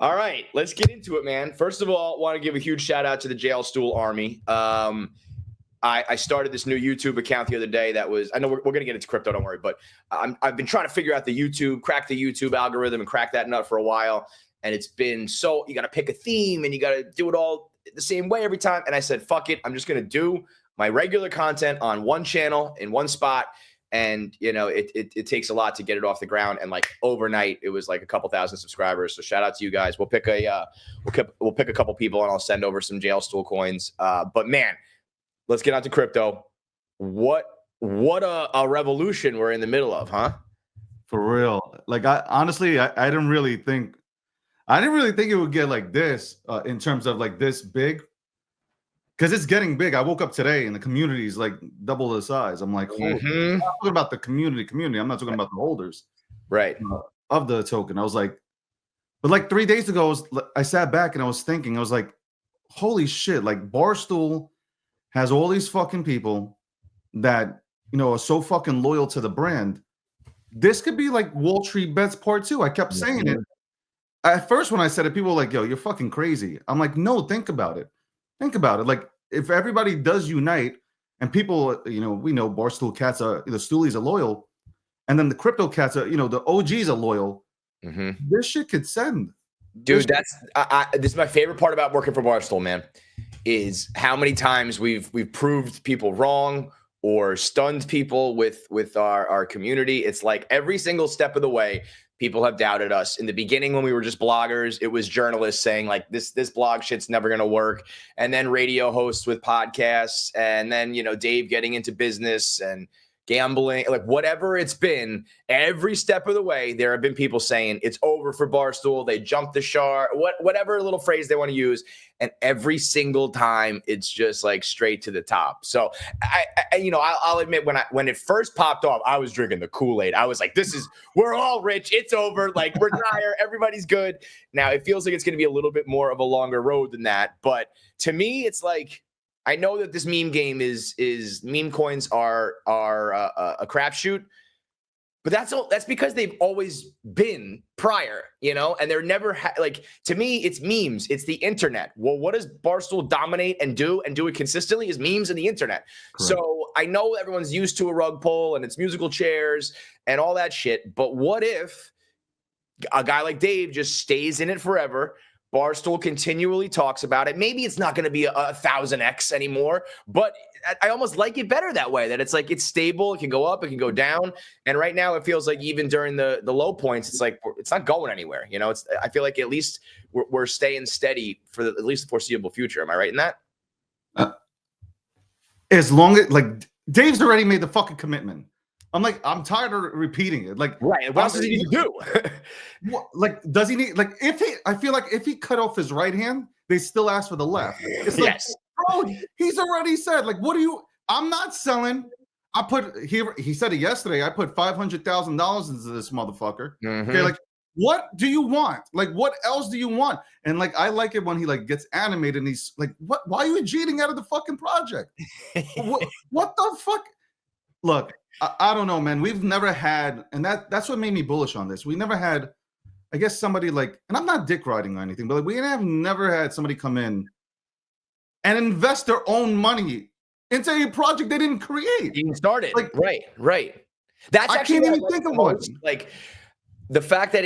All right, let's get into it, man. First of all, want to give a huge shout out to the Jailstool Army. I started this new YouTube account the other day that was, I know we're going to get into crypto, don't worry, but I've been trying to figure out crack the YouTube algorithm and crack that nut for a while. And it's been you got to pick a theme and you got to do it all the same way every time. And I said, fuck it. I'm just going to do my regular content on one channel in one spot. And, it takes a lot to get it off the ground. And like overnight, it was like a couple thousand subscribers. So shout out to you guys. We'll pick we'll pick a couple people and I'll send over some Jailstool coins. But man, let's get on to crypto. What a revolution we're in the middle of, huh? For real. Like I didn't really think it would get like this in terms of like this big. Because it's getting big. I woke up today and the community is like double the size. I'm like, I'm not talking about the community. I'm not talking about the holders, right, of the token. I was like, but like 3 days ago, I sat back and I was thinking, I was like, holy shit! Like Barstool has all these fucking people that are so fucking loyal to the brand. This could be like Wall Street Bets Part 2. I kept saying it. At first, when I said it, people were like, yo, you're fucking crazy. I'm like, no, think about it. Think about it. Like, if everybody does unite and people, we know Barstool cats the Stoolies are loyal, and then the crypto cats are, the OGs are loyal. This shit could send. Dude, this is my favorite part about working for Barstool, man, is how many times we've proved people wrong or stunned people with our community. It's like every single step of the way, people have doubted us. In the beginning, when we were just bloggers, it was journalists saying like this blog shit's never going to work. And then radio hosts with podcasts. And then, Dave getting into business and gambling, like whatever it's been, every step of the way, there have been people saying it's over for Barstool. They jumped the shark, whatever little phrase they want to use. And every single time it's just like straight to the top. So I'll admit when it first popped off, I was drinking the Kool-Aid. I was like, we're all rich. It's over. Like retire. Everybody's good. Now it feels like it's going to be a little bit more of a longer road than that. But to me, it's like, I know that this meme game is meme coins are a crapshoot, but that's because they've always been prior, and they're never to me, it's memes. It's the internet. Well, what does Barstool dominate and do it consistently is memes and the internet. Correct. So I know everyone's used to a rug pull and it's musical chairs and all that shit. But what if a guy like Dave just stays in it forever? Barstool continually talks about it. Maybe it's not going to be a 1000x anymore, but I almost like it better that way, that it's like it's stable. It can go up, it can go down. And right now it feels like even during the low points, it's like it's not going anywhere. I feel like at least we're staying steady for at least the foreseeable future. Am I right in that? As long as Dave's already made the fucking commitment. I'm like, I'm tired of repeating it. Like, right. What else does he need to do? Does he need, I feel like if he cut off his right hand, they still ask for the left. It's like, yes. Bro, he's already said, I'm not selling. He said it yesterday. I put $500,000 into this motherfucker. Okay. What do you want? What else do you want? And I like it when he gets animated and he's like, what? Why are you cheating out of the fucking project? what the fuck? Look, I don't know, man. We've never had, and that's what made me bullish on this. We never had, I guess, somebody and I'm not dick riding or anything, but we have never had somebody come in and invest their own money into a project they didn't create. You started. Right. That's I can't even think of one. The fact that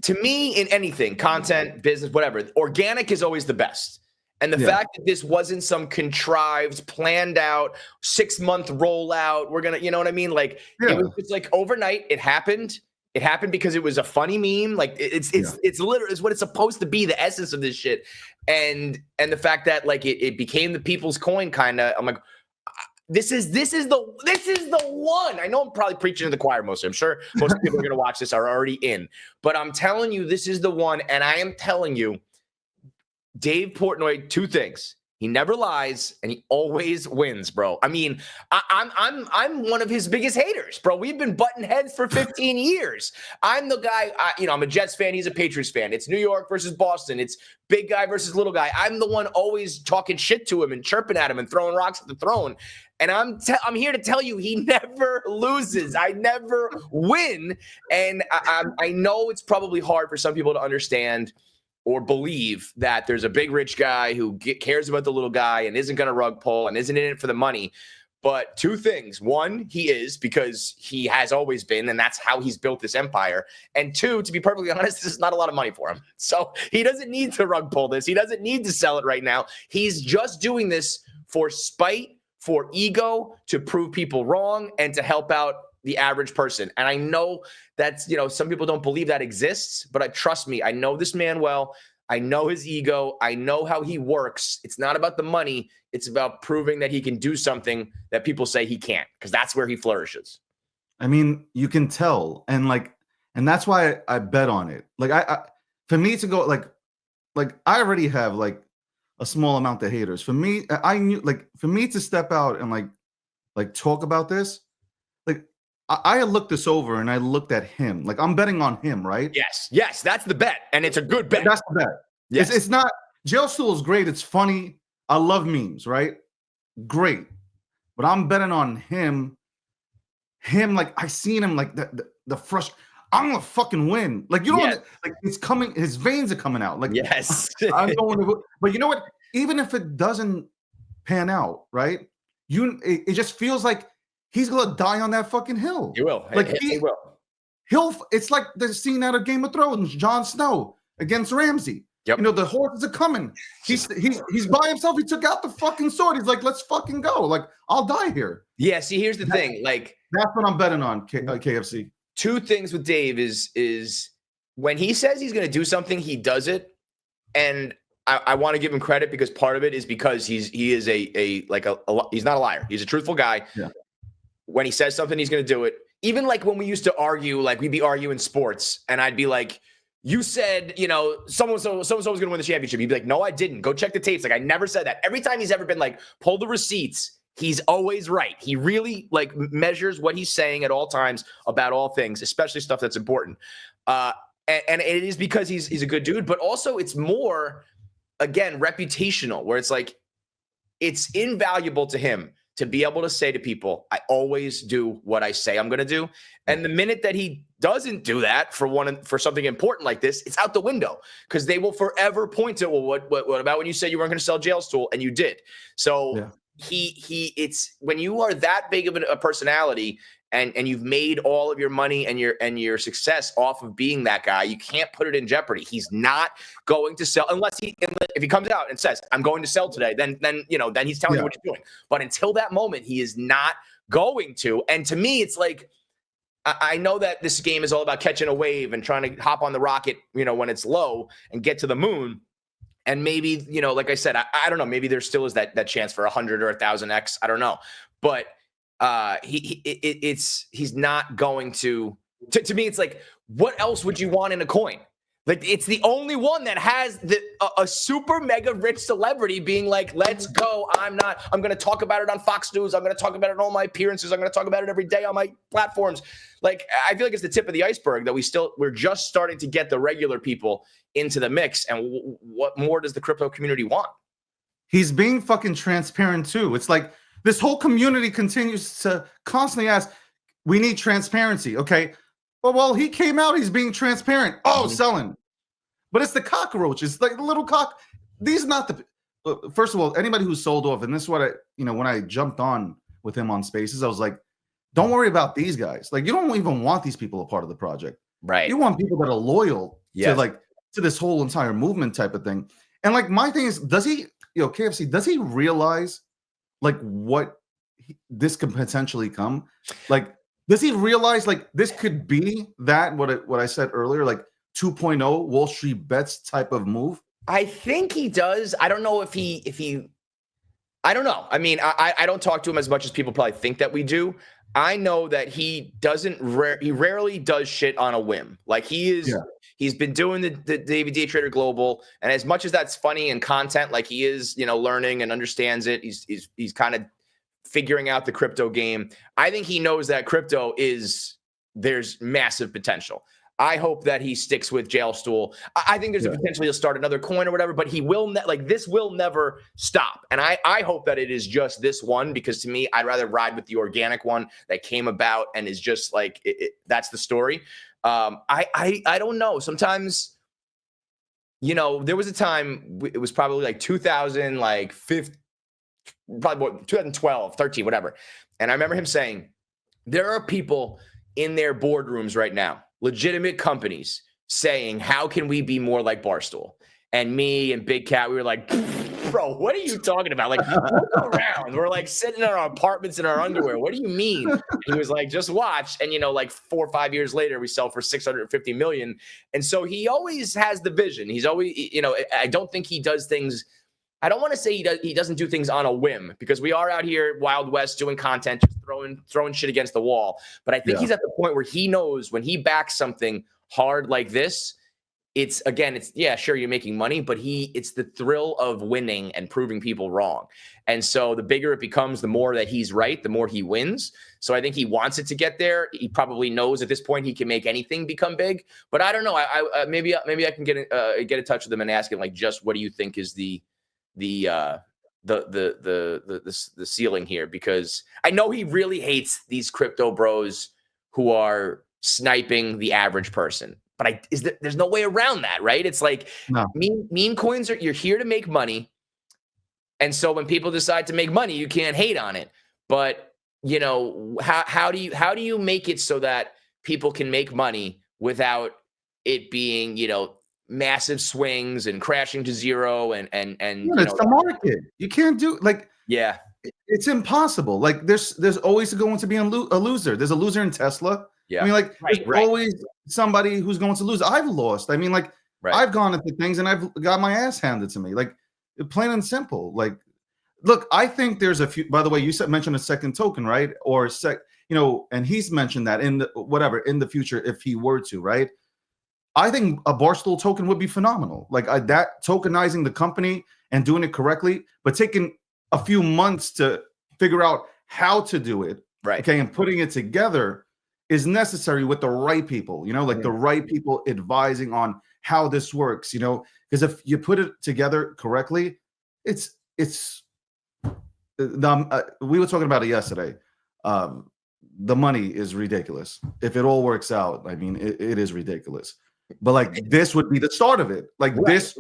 to me, in anything, content, business, whatever, organic is always the best. And the fact that this wasn't some contrived, planned out 6-month rollout, we're going to, you know what I mean? It was just overnight. It happened. It happened because it was a funny meme. It's literally it's what it's supposed to be, the essence of this shit. And the fact that it became the people's coin kind of, I'm like, this is the one. I know I'm probably preaching to the choir mostly. I'm sure most people are going to watch this are already in, but I'm telling you, this is the one. And I am telling you, Dave Portnoy, 2 things. He never lies and he always wins, bro. I mean, I'm one of his biggest haters, bro. We've been butting heads for 15 years. I'm the guy, I'm a Jets fan. He's a Patriots fan. It's New York versus Boston. It's big guy versus little guy. I'm the one always talking shit to him and chirping at him and throwing rocks at the throne. And I'm here to tell you, he never loses. I never win. And I know it's probably hard for some people to understand or believe that there's a big rich guy who cares about the little guy and isn't going to rug pull and isn't in it for the money. But two things. One, he is, because he has always been, and that's how he's built this empire. And two, to be perfectly honest, this is not a lot of money for him. So he doesn't need to rug pull this. He doesn't need to sell it right now. He's just doing this for spite, for ego, to prove people wrong, and to help out the average person. And I know that's, some people don't believe that exists, but trust me, I know this man well. I know his ego. I know how he works. It's not about the money. It's about proving that he can do something that people say he can't, because that's where he flourishes. I mean, you can tell. And that's why I bet on it. For me to go, I already have a small amount of haters. For me, I knew, for me to step out and talk about this, I looked this over and I looked at him. I'm betting on him, right? Yes, that's the bet, and it's a good bet. That's the bet. Yes. It's not. Jailstool is great. It's funny. I love memes, right? Great, but I'm betting on him. I seen him the frustration. I'm gonna fucking win. It's coming. His veins are coming out. Yes. I'm going to. But you know what? Even if it doesn't pan out, right? It just feels like he's gonna die on that fucking hill. He will. He will. It's like the scene out of Game of Thrones, Jon Snow against Ramsay. Yep. The horses are coming. He's by himself. He took out the fucking sword. He's like, let's fucking go. I'll die here. Yeah. See, here's the thing. That's what I'm betting on. KFC. Two things with Dave is when he says he's going to do something, he does it, and I want to give him credit, because part of it is because he is he's not a liar. He's a truthful guy. Yeah. When he says something, he's going to do it. Even when we used to argue, we'd be arguing sports, and I'd be like, you said, so-and-so was going to win the championship. He'd be like, no, I didn't. Go check the tapes. I never said that. Every time he's ever been pull the receipts, he's always right. He really measures what he's saying at all times about all things, especially stuff that's important. And it is because he's a good dude, but also it's more, again, reputational, where it's invaluable to him to be able to say to people, I always do what I say I'm going to do. And the minute that he doesn't do that for something important like this, it's out the window, because they will forever point to, well, what about when you said you weren't going to sell Jailstool and you did? So yeah. It's when you are that big of a personality and you've made all of your money and your success off of being that guy, you can't put it in jeopardy. He's not going to sell if he comes out and says, I'm going to sell today, then he's telling you what he's doing. But until that moment, he is not going to. And to me, it's I know that this game is all about catching a wave and trying to hop on the rocket, when it's low and get to the moon. And maybe, like I said, I don't know, maybe there still is that chance for 100 or 1,000x. I don't know. But he's not going to me. It's what else would you want in a coin? It's the only one that has a super mega rich celebrity being let's go. I'm going to talk about it on Fox News. I'm going to talk about it in all my appearances. I'm going to talk about it every day on my platforms. I feel like it's the tip of the iceberg that we're just starting to get the regular people into the mix. And what more does the crypto community want? He's being fucking transparent too. It's this whole community continues to constantly ask, we need transparency. Okay. Well, he came out, he's being transparent. Oh, selling. But it's the cockroaches, the little cock. These not the, first of all, anybody who's sold off, and this is what when I jumped on with him on Spaces, I was like, don't worry about these guys. You don't even want these people a part of the project. Right. You want people that are loyal to this whole entire movement type of thing. And my thing is, does he, KFC, does he realize what this could potentially come? Does he realize this could be what I said earlier, 2.0 Wall Street bets type of move? I think he does. I don't know if he I don't know. I mean, I don't talk to him as much as people probably think that we do. I know that he rarely does shit on a whim. He's been doing the David Day Trader Global, and as much as that's funny and content, he is, learning and understands it. He's kind of figuring out the crypto game. I think he knows that there's massive potential. I hope that he sticks with Jailstool. I think there's a potential he'll start another coin or whatever, but he will this will never stop. And I hope that it is just this one, because to me, I'd rather ride with the organic one that came about and is just that's the story. I don't know. Sometimes you know, there was a time, it was probably like 2000, like 15, probably 2012, 13, whatever. And I remember him saying, there are people in their boardrooms right now, legitimate companies, saying, how can we be more like Barstool? And me and Big Cat, we were like, bro, what are you talking about? Like, look around. We're like sitting in our apartments in our underwear. What do you mean? He was like, just watch. And, you know, like 4 or 5 years later, we sell for 650 million. And so he always has the vision. He's always, you know, I don't think he does things. I don't want to say he doesn't do things on a whim, because we are out here Wild West doing content, just throwing shit against the wall. But I think he's at the point where he knows when he backs something hard like this, it's yeah, sure, you're making money, but it's the thrill of winning and proving people wrong. And so the bigger it becomes, the more that he's right, the more he wins. So I think he wants it to get there. He probably knows at this point he can make anything become big. But I don't know. Maybe I can get in touch with him and ask him, like, just what do you think is the ceiling here? Because I know he really hates these crypto bros who are sniping the average person. But there's no way around that, right? It's like meme coins you're here to make money. And so when people decide to make money, you can't hate on it. But, you know, how do you make it so that people can make money without it being, you know, massive swings and crashing to zero and it's the market. You can't do it's impossible. Like there's always going to be a loser. There's a loser in Tesla. Yeah. I mean, like, there's always somebody who's going to lose. I've lost. I mean, like, I've gone into things and I've got my ass handed to me. Like, plain and simple. Like, look, I think there's a few. By the way, you mentioned a second token, right? Or you know, and he's mentioned that in the future, if he were to, right? I think a Barstool token would be phenomenal. Like that tokenizing the company and doing it correctly, but taking a few months to figure out how to do it, right? Okay, and putting it together is necessary with the right people, you know, like the right people advising on how this works, you know, because if you put it together correctly, we were talking about it yesterday. The money is ridiculous. If it all works out, I mean, it is ridiculous. But like this would be the start of it. Like this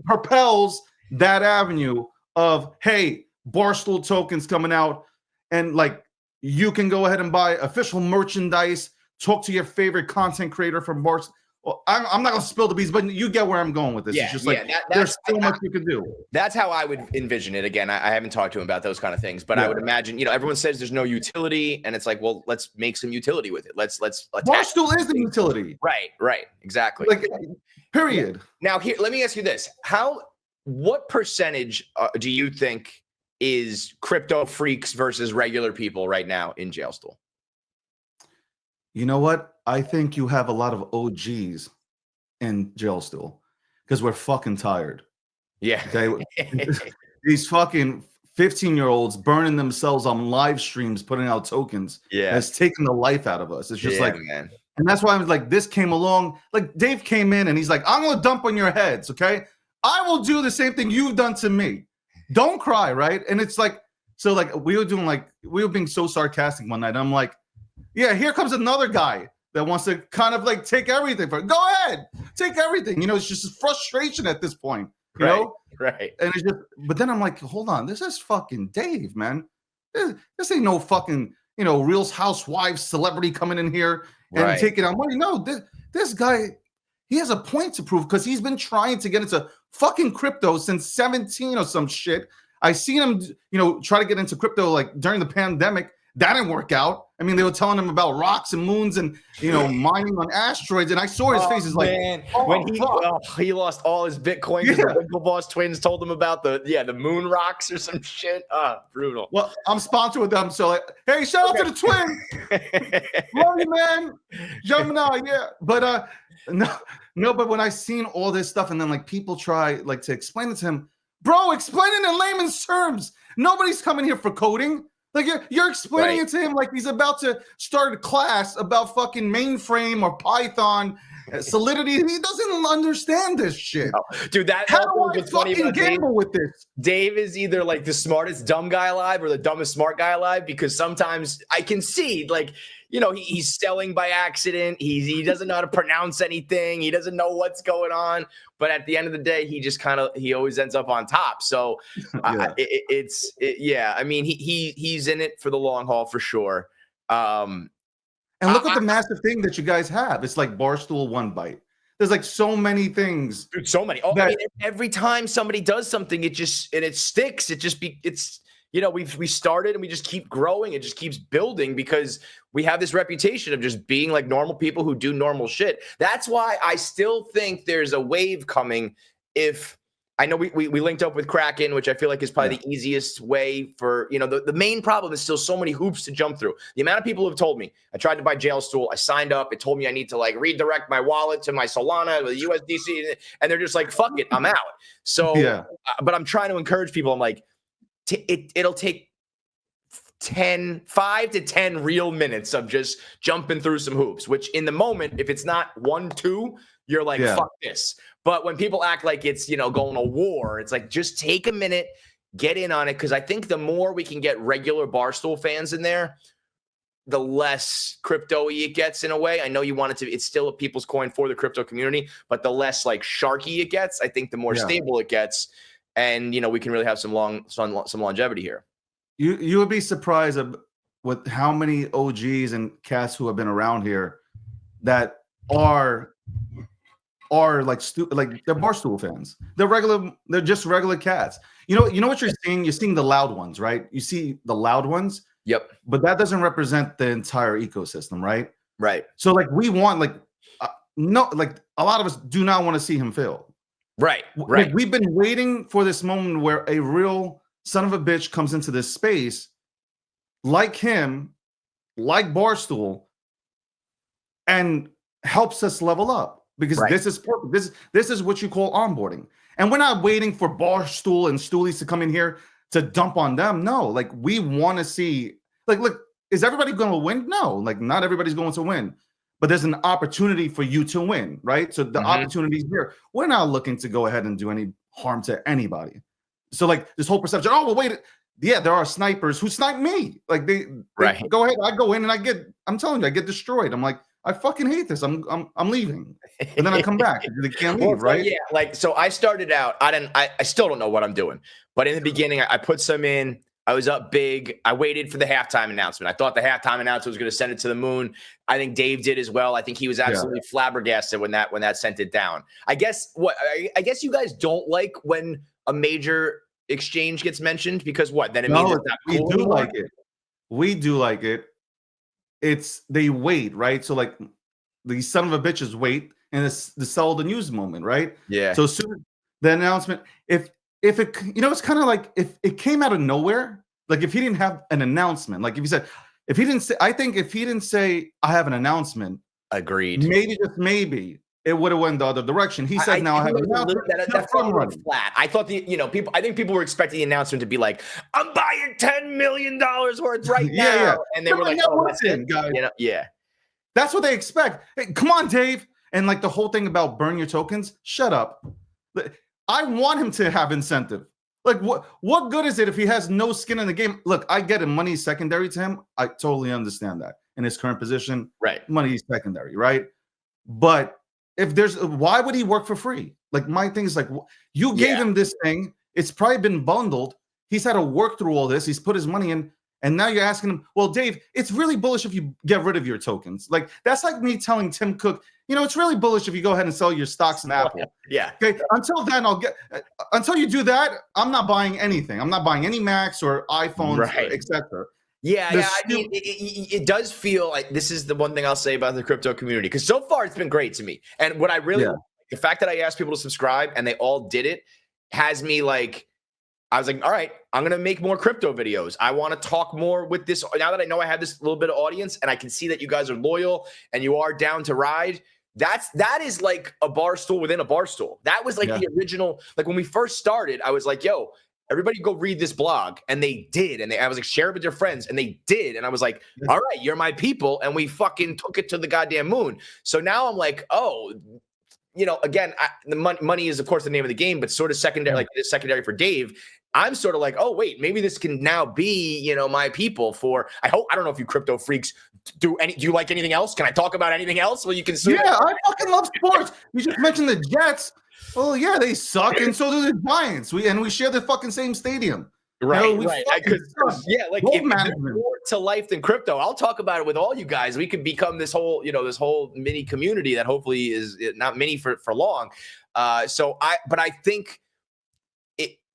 propels that avenue of, hey, Barstool tokens coming out, and like, you can go ahead and buy official merchandise, talk to your favorite content creator from Barstool. Well, I'm not going to spill the beans, but you get where I'm going with this. Yeah, it's just like there's so much you can do. That's how I would envision it. Again, I haven't talked to him about those kind of things, but I would imagine, you know, everyone says there's no utility, and it's like, well, let's make some utility with it. Let's Barstool is the utility. Right, exactly. Like, period. Now, here, let me ask you this: what percentage do you think is crypto freaks versus regular people right now in Jailstool? You know what? I think you have a lot of OGs in Jailstool because we're fucking tired. Yeah. Okay. These fucking 15-year-olds burning themselves on live streams, putting out tokens. Yeah. Has taken the life out of us. It's just man. And that's why I was like, this came along. Like Dave came in and he's like, I'm going to dump on your heads. Okay. I will do the same thing you've done to me. Don't cry, right? And it's like, so like we were being so sarcastic one night. I'm like, yeah, here comes another guy that wants to kind of like take everything. Go ahead, take everything. You know, it's just frustration at this point. You know, right? And it's just, but then I'm like, hold on, this is fucking Dave, man. This ain't no fucking, you know, Real Housewives celebrity coming in here and taking out money. No, this guy, he has a point to prove because he's been trying to get into fucking crypto since 17 or some shit. I seen him, you know, try to get into crypto like during the pandemic. That didn't work out. I mean, they were telling him about rocks and moons and, you know, mining on asteroids. And I saw his face. Is like, when he lost all his Bitcoin because the Winklevoss twins told him about the moon rocks or some shit. Brutal. Well, I'm sponsored with them. So, like, hey, shout out to the twins. Love you, man. Gemini, yeah. But no, but when I seen all this stuff and then like people try like to explain it to him, bro, explain it in layman's terms. Nobody's coming here for coding. Like you're explaining it to him like he's about to start a class about fucking mainframe or Python Solidity. He doesn't understand this shit. No. Dude, that how do I funny fucking about gamble with this? Dave is either like the smartest dumb guy alive or the dumbest smart guy alive, because sometimes I can see, like, you know, he's selling by accident. He doesn't know how to pronounce anything. He doesn't know what's going on. But at the end of the day, he just he always ends up on top. So yeah. I mean, he's in it for the long haul for sure. And look at the massive thing that you guys have. It's like Barstool One Bite. There's like so many things. Dude, so many. I mean, every time somebody does something, it sticks. It's you know, we started and we just keep growing. It just keeps building because we have this reputation of just being like normal people who do normal shit. That's why I still think there's a wave coming. If I know we linked up with Kraken, which I feel like is probably the easiest way for, you know, the main problem is still so many hoops to jump through. The amount of people who have told me, I tried to buy Jailstool, I signed up, it told me I need to like redirect my wallet to my Solana with USDC, and they're just like, fuck it, I'm out. So, but I'm trying to encourage people. I'm like, it'll take 5 to 10 real minutes of just jumping through some hoops, which in the moment, if it's not 1, 2, you're like, fuck this. But when people act like it's, you know, going to war, it's like, just take a minute, get in on it. Because I think the more we can get regular Barstool fans in there, the less crypto-y it gets in a way. I know you want it to, it's still a people's coin for the crypto community, but the less like sharky it gets, I think the more stable it gets. And, you know, we can really have some longevity here. You would be surprised with how many OGs and cats who have been around here that are like they're Barstool fans. They're just regular cats. You know what you're seeing? You're seeing the loud ones, right? You see the loud ones. Yep. But that doesn't represent the entire ecosystem, right? Right. So like we want no, like a lot of us do not want to see him fail. Right. Like, we've been waiting for this moment where a real son of a bitch comes into this space like him, like Barstool, and helps us level up, because this is perfect. This is what you call onboarding. And we're not waiting for Barstool and Stoolies to come in here to dump on them. No, like we want to see, like, look, is everybody going to win? No, like not everybody's going to win. But there's an opportunity for you to win, right? So the opportunity is here. We're not looking to go ahead and do any harm to anybody. So like this whole perception, oh, well, wait, yeah, there are snipers who snipe me. Like they go ahead, I go in and I'm telling you, I get destroyed. I'm like, I fucking hate this. I'm leaving. And then I come back. They can't leave, right? Yeah, like, so I started out, I still don't know what I'm doing. But in the beginning, I put some in. I was up big. I waited for the halftime announcement. I thought the halftime announcement was going to send it to the moon. I think Dave did as well. I think he was absolutely flabbergasted when that sent it down. I guess you guys don't like when a major exchange gets mentioned, because then it means it's not cool. We do like it. We do like it. It's they wait, right? So like these son of a bitches wait, and it's the sell the news moment, right? Yeah. So soon the announcement, if it, you know, it's kind of like if it came out of nowhere, like if he didn't have an announcement, like if he didn't say, I think if he didn't say I have an announcement, agreed, maybe just maybe it would have went the other direction. He said, "Now I have an announcement." That felt flat. I thought I think people were expecting the announcement to be like, "I'm buying $10 million worth right now," yeah. And they were like, "Oh, that's it, guys." You know, yeah, that's what they expect. Hey, come on, Dave, and like the whole thing about burn your tokens. Shut up. I want him to have incentive. Like, what good is it if he has no skin in the game? Look, I get it. Money is secondary to him. I totally understand that in his current position. Right. Money is secondary, right? But if why would he work for free? Like, my thing is like, you gave him this thing. It's probably been bundled. He's had to work through all this. He's put his money in. And now you're asking him, well, Dave, it's really bullish if you get rid of your tokens. Like, that's like me telling Tim Cook, you know, it's really bullish if you go ahead and sell your stocks in Apple. Yeah. Okay. Until then, until you do that, I'm not buying anything. I'm not buying any Macs or iPhones, etc. Yeah. I mean, it does feel like this is the one thing I'll say about the crypto community, because so far it's been great to me. And what I really, the fact that I asked people to subscribe and they all did it has me like, I was like, all right, I'm going to make more crypto videos. I want to talk more with this. Now that I know I have this little bit of audience and I can see that you guys are loyal and you are down to ride, that is like a Barstool within a Barstool. That was like the original, like when we first started, I was like, yo, everybody go read this blog. And they did. And I was like, share it with your friends. And they did. And I was like, all right, you're my people. And we fucking took it to the goddamn moon. So now I'm like, oh, again, the money is, of course, the name of the game, but sort of secondary, like it's secondary for Dave. I'm sort of like, oh, wait, maybe this can now be, my people for, I don't know if you crypto freaks do you like anything else? Can I talk about anything else? Well, you can. Yeah, I fucking love sports. You just mentioned the Jets. Oh yeah, they suck, and so do the Giants. We share the fucking same stadium. Right, right. Like if there's more to life than crypto, I'll talk about it with all you guys. We could become this whole mini community that hopefully is not mini for long. But I think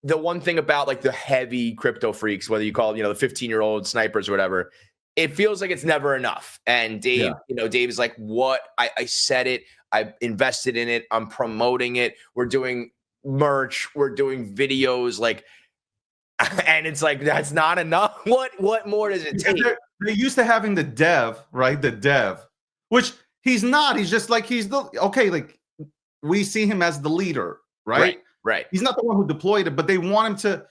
the one thing about like the heavy crypto freaks, whether you call it, the 15-year-old snipers or whatever, it feels like it's never enough. And Dave, Dave is like, what? I said it. I invested in it. I'm promoting it. We're doing merch. We're doing videos. Like, and it's like, that's not enough. What more does it take? They're used to having the dev, right? The dev, which he's not. He's just like, like we see him as the leader, right? Right. He's not the one who deployed it, but they want him to,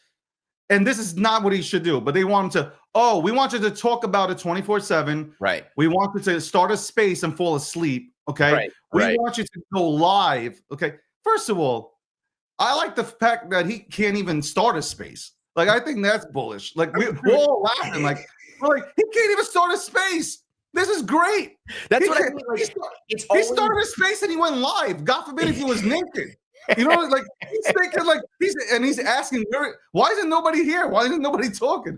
and this is not what he should do, but they want him to, we want you to talk about it 24/7. Right. We want you to start a space and fall asleep. Okay. Right. We want you to go live. Okay. First of all, I like the fact that he can't even start a space. Like, I think that's bullish. Like, we're all laughing. Like, we're like, he can't even start a space. This is great. That's what I mean. Like, he started a space and he went live. God forbid if he was naked. Like he's thinking, like he's asking, why isn't nobody here? Why isn't nobody talking?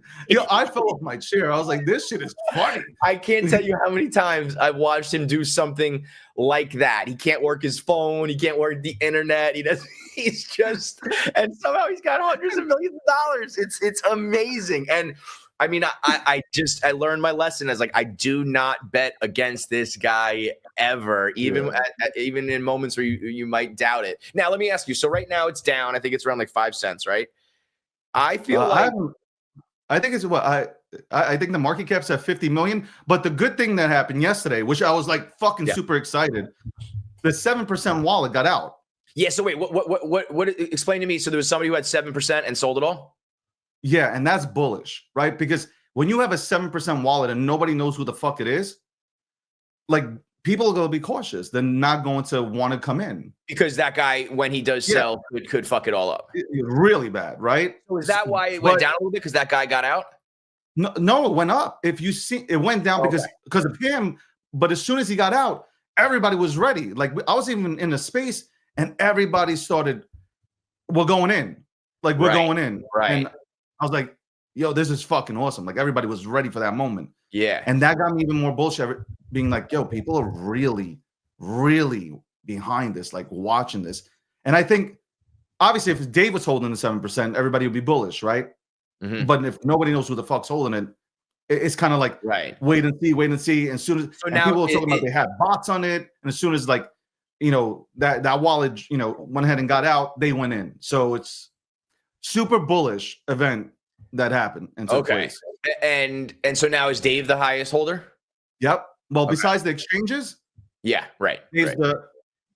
I fell off my chair. I was like, this shit is funny. I can't tell you how many times I've watched him do something like that. He can't work his phone. He can't work the internet. He's just, and somehow he's got hundreds of millions of dollars. It's amazing. And I mean, I learned my lesson as like, I do not bet against this guy ever, even in moments where you might doubt it. Now, let me ask you. So right now it's down. I think it's around like 5 cents, right? I feel I think it's what I think the market cap's at 50 million. But the good thing that happened yesterday, which I was like fucking super excited, the 7% wallet got out. Yeah. So wait, what? Explain to me. So there was somebody who had 7% and sold it all. Yeah, and that's bullish, right? Because when you have a 7% wallet and nobody knows who the fuck it is, like people are going to be cautious. They're not going to want to come in. Because that guy, when he does sell, could fuck it all up. Really bad, right? So is that why it went down a little bit? Because that guy got out? No, it went up. If you see, it went down because of him. But as soon as he got out, everybody was ready. Like I was even in a space and everybody started, we're going in. Like we're going in. Right. And I was like, yo, this is fucking awesome. Like everybody was ready for that moment. Yeah. And that got me even more bullshit, being like, yo, people are really, really behind this, like watching this. And I think, obviously, if Dave was holding the 7%, everybody would be bullish, right? Mm-hmm. But if nobody knows who the fuck's holding it, it's kind of like, wait and see. And soon as people are talking about they had bots on it. And as soon as like, that wallet, went ahead and got out, they went in. So it's super bullish event that happened and took place. And so now is Dave the highest holder? Yep. Well, besides the exchanges, right. He's the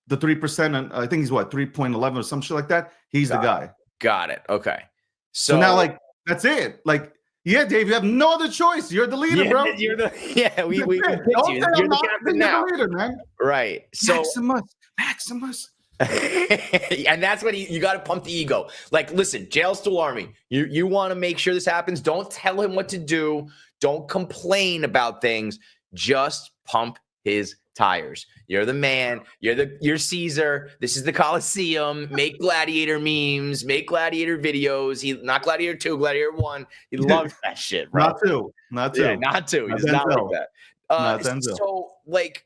3%, and I think he's 3.11 or some shit like that. He's the guy. Got it. Okay. So now, like, that's it. Like, yeah, Dave, you have no other choice. You're the leader, bro. We you're the captain now. You're the leader, man. Right. So Maximus. And that's what you got to pump the ego. Like, listen, Jailstool Army, you want to make sure this happens. Don't tell him what to do. Don't complain about things. Just pump his tires. You're the man. You're Caesar. This is the Coliseum. Make gladiator memes. Make gladiator videos. Not gladiator 2, gladiator 1. He loves that shit, bro. Not two. Yeah, not 2. He does not like that. So, like,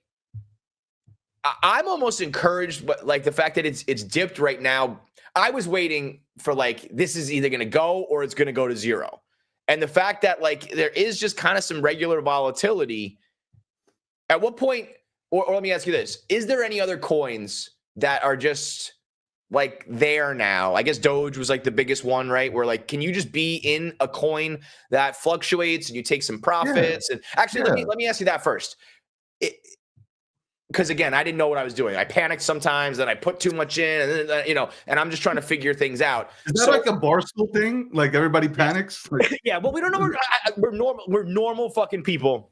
I'm almost encouraged, but like the fact that it's dipped right now. I was waiting for like this is either going to go or it's going to go to zero, and the fact that like there is just kind of some regular volatility. At what point? Or let me ask you this: is there any other coins that are just like there now? I guess Doge was like the biggest one, right? Where like, can you just be in a coin that fluctuates and you take some profits? And actually, let me ask you that first. because again, I didn't know what I was doing. I panicked sometimes, and I put too much in, and then, and I'm just trying to figure things out. Is that like a Barstool thing? Like everybody panics? Yeah, well, we don't know. We're normal. We're normal fucking people.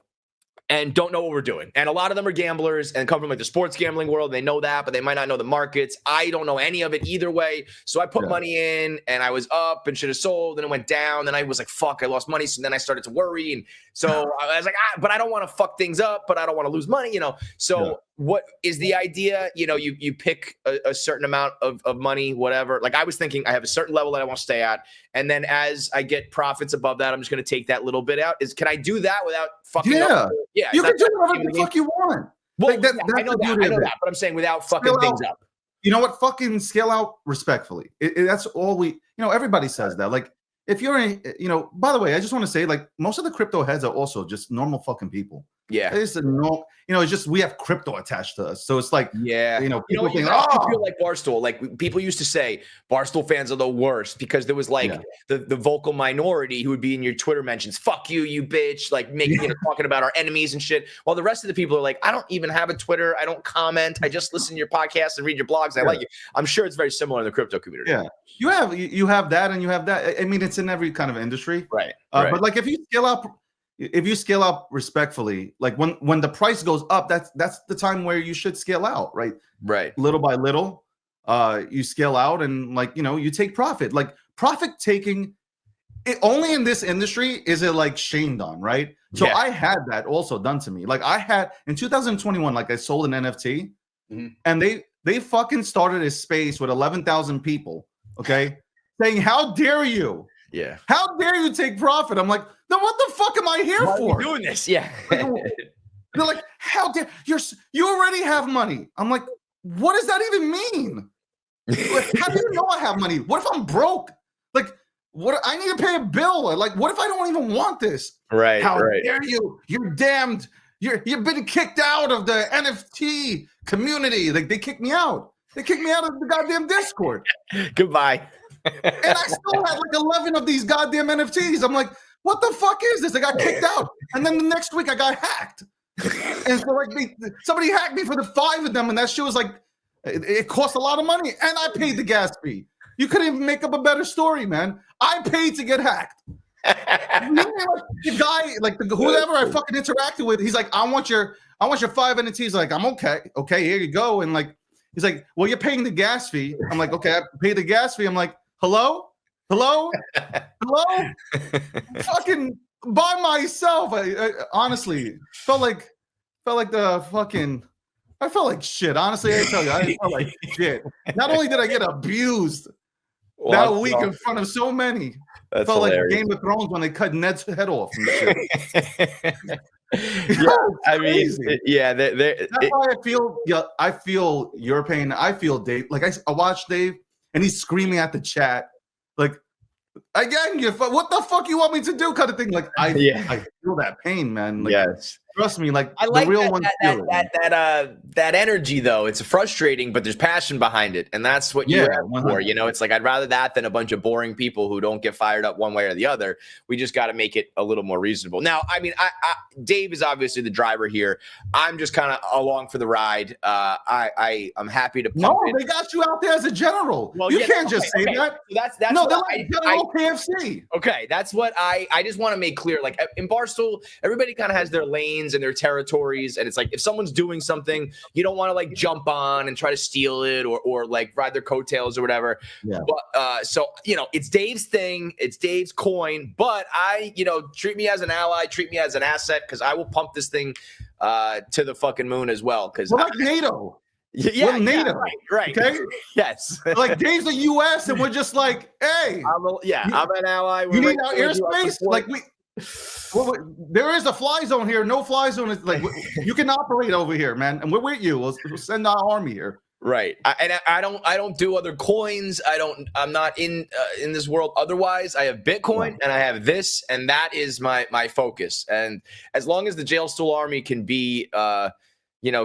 And don't know what we're doing. And a lot of them are gamblers and come from like the sports gambling world. They know that, but they might not know the markets. I don't know any of it either way. So I put money in and I was up and should have sold and it went down. Then I was like, fuck, I lost money. So then I started to worry. And so I was like, but I don't want to fuck things up, but I don't want to lose money, So what is the idea? You pick a certain amount of money, whatever. Like I was thinking I have a certain level that I want to stay at. And then as I get profits above that, I'm just going to take that little bit out. Can I do that without fucking up? Yeah. You can do whatever the fuck you want. Well, I know that, but I'm saying without fucking things up. You know what? Fucking scale out respectfully. That's all we, everybody says that. Like, if you're by the way, I just want to say, like, most of the crypto heads are also just normal fucking people. Yeah. It's it's just we have crypto attached to us. So it's like, people think, I feel like Barstool. Like people used to say Barstool fans are the worst because there was like the vocal minority who would be in your Twitter mentions, fuck you, you bitch, like making talking about our enemies and shit. While the rest of the people are like, I don't even have a Twitter. I don't comment. I just listen to your podcast and read your blogs. I like you. I'm sure it's very similar in the crypto community. Yeah. You have that and you have that. I mean, it's in every kind of industry. Right. But like if you scale up respectfully, like when the price goes up, that's the time where you should scale out, right? Right. Little by little, you scale out and you take profit. Like profit taking, only in this industry is it like shamed on, right? So I had that also done to me. Like I had in 2021, like I sold an NFT and they fucking started a space with 11,000 people. Okay. Saying, how dare you? Yeah. How dare you take profit? I'm like, then what the fuck am I here for? Are you doing this? Yeah. They're like, how dare you already have money? I'm like, what does that even mean? Like, how do you know I have money? What if I'm broke? Like, what? I need to pay a bill. Like, what if I don't even want this? Right. How dare you? You're damned. You've been kicked out of the NFT community. Like, they kicked me out. They kicked me out of the goddamn Discord. Goodbye. And I still had like 11 of these goddamn NFTs. I'm like, what the fuck is this? I got kicked out. And then the next week I got hacked. And so like somebody hacked me for the 5 of them. And that shit was like, it cost a lot of money. And I paid the gas fee. You couldn't even make up a better story, man. I paid to get hacked. The guy, like whoever I fucking interacted with, he's like, I want your 5 NFTs. Like, I'm okay. Okay, here you go. And like, he's like, well, you're paying the gas fee. I'm like, okay, I paid the gas fee. I'm like, hello? Fucking by myself. I honestly felt like shit. Honestly, I tell you, I felt like shit. Not only did I get abused that week in front of so many, I felt hilarious. Like Game of Thrones when they cut Ned's head off and shit. I mean, that's why I feel. Yeah, I feel your pain. I feel Dave. Like I watch Dave, and he's screaming at the chat, like, again, what the fuck you want me to do? Kind of thing. Like I feel that pain, man. Like, yes. Trust me, like I like the real that energy though. It's frustrating, but there's passion behind it, and that's what you have for. It's like I'd rather that than a bunch of boring people who don't get fired up one way or the other. We just got to make it a little more reasonable. Now, I mean, Dave is obviously the driver here. I'm just kind of along for the ride. I'm happy to. They got you out there as a general. Well, you can't just say that. That's no. They're like General KFC. Okay, that's what I just want to make clear. Like in Barstool, everybody kind of has their lanes and their territories, and it's like if someone's doing something, you don't want to like jump on and try to steal it or like ride their coattails or whatever. Yeah. But so it's Dave's thing, it's Dave's coin, but I treat me as an ally, treat me as an asset, because I will pump this thing to the fucking moon as well. Because like NATO. Yeah, NATO. Right. Okay. Yes. Like Dave's the U.S. and we're just like, hey, I'm an ally. You need our airspace. Like there is a fly zone here. No fly zone is like you can operate over here, man. And we're with you. We'll send our army here. Right. I don't do other coins. I'm not in this world. Otherwise, I have Bitcoin and I have this, and that is my focus. And as long as the Jailstool Army can be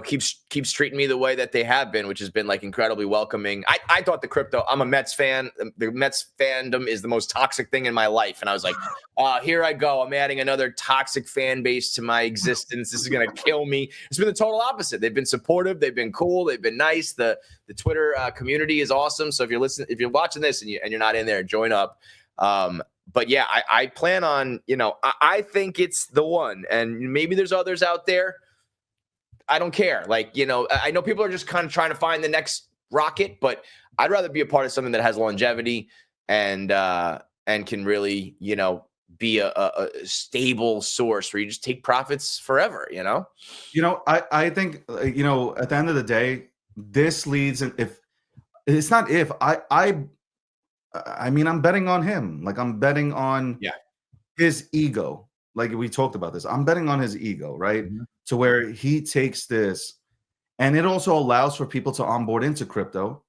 keeps treating me the way that they have been, which has been like incredibly welcoming. I thought I'm a Mets fan. The Mets fandom is the most toxic thing in my life. And I was like, here I go. I'm adding another toxic fan base to my existence. This is going to kill me. It's been the total opposite. They've been supportive. They've been cool. They've been nice. The Twitter community is awesome. So if you're watching this and you're not in there, join up. But yeah, I plan on, I think it's the one, and maybe there's others out there. I don't care. I know people are just kind of trying to find the next rocket, but I'd rather be a part of something that has longevity and can really, be a stable source where you just take profits forever, I think, at the end of the day, this leads, if it's not, if I mean, I'm betting on him. Like, I'm betting on his ego. Like, we talked about this. I'm betting on his ego, right? Mm-hmm. To where he takes this, and it also allows for people to onboard into crypto,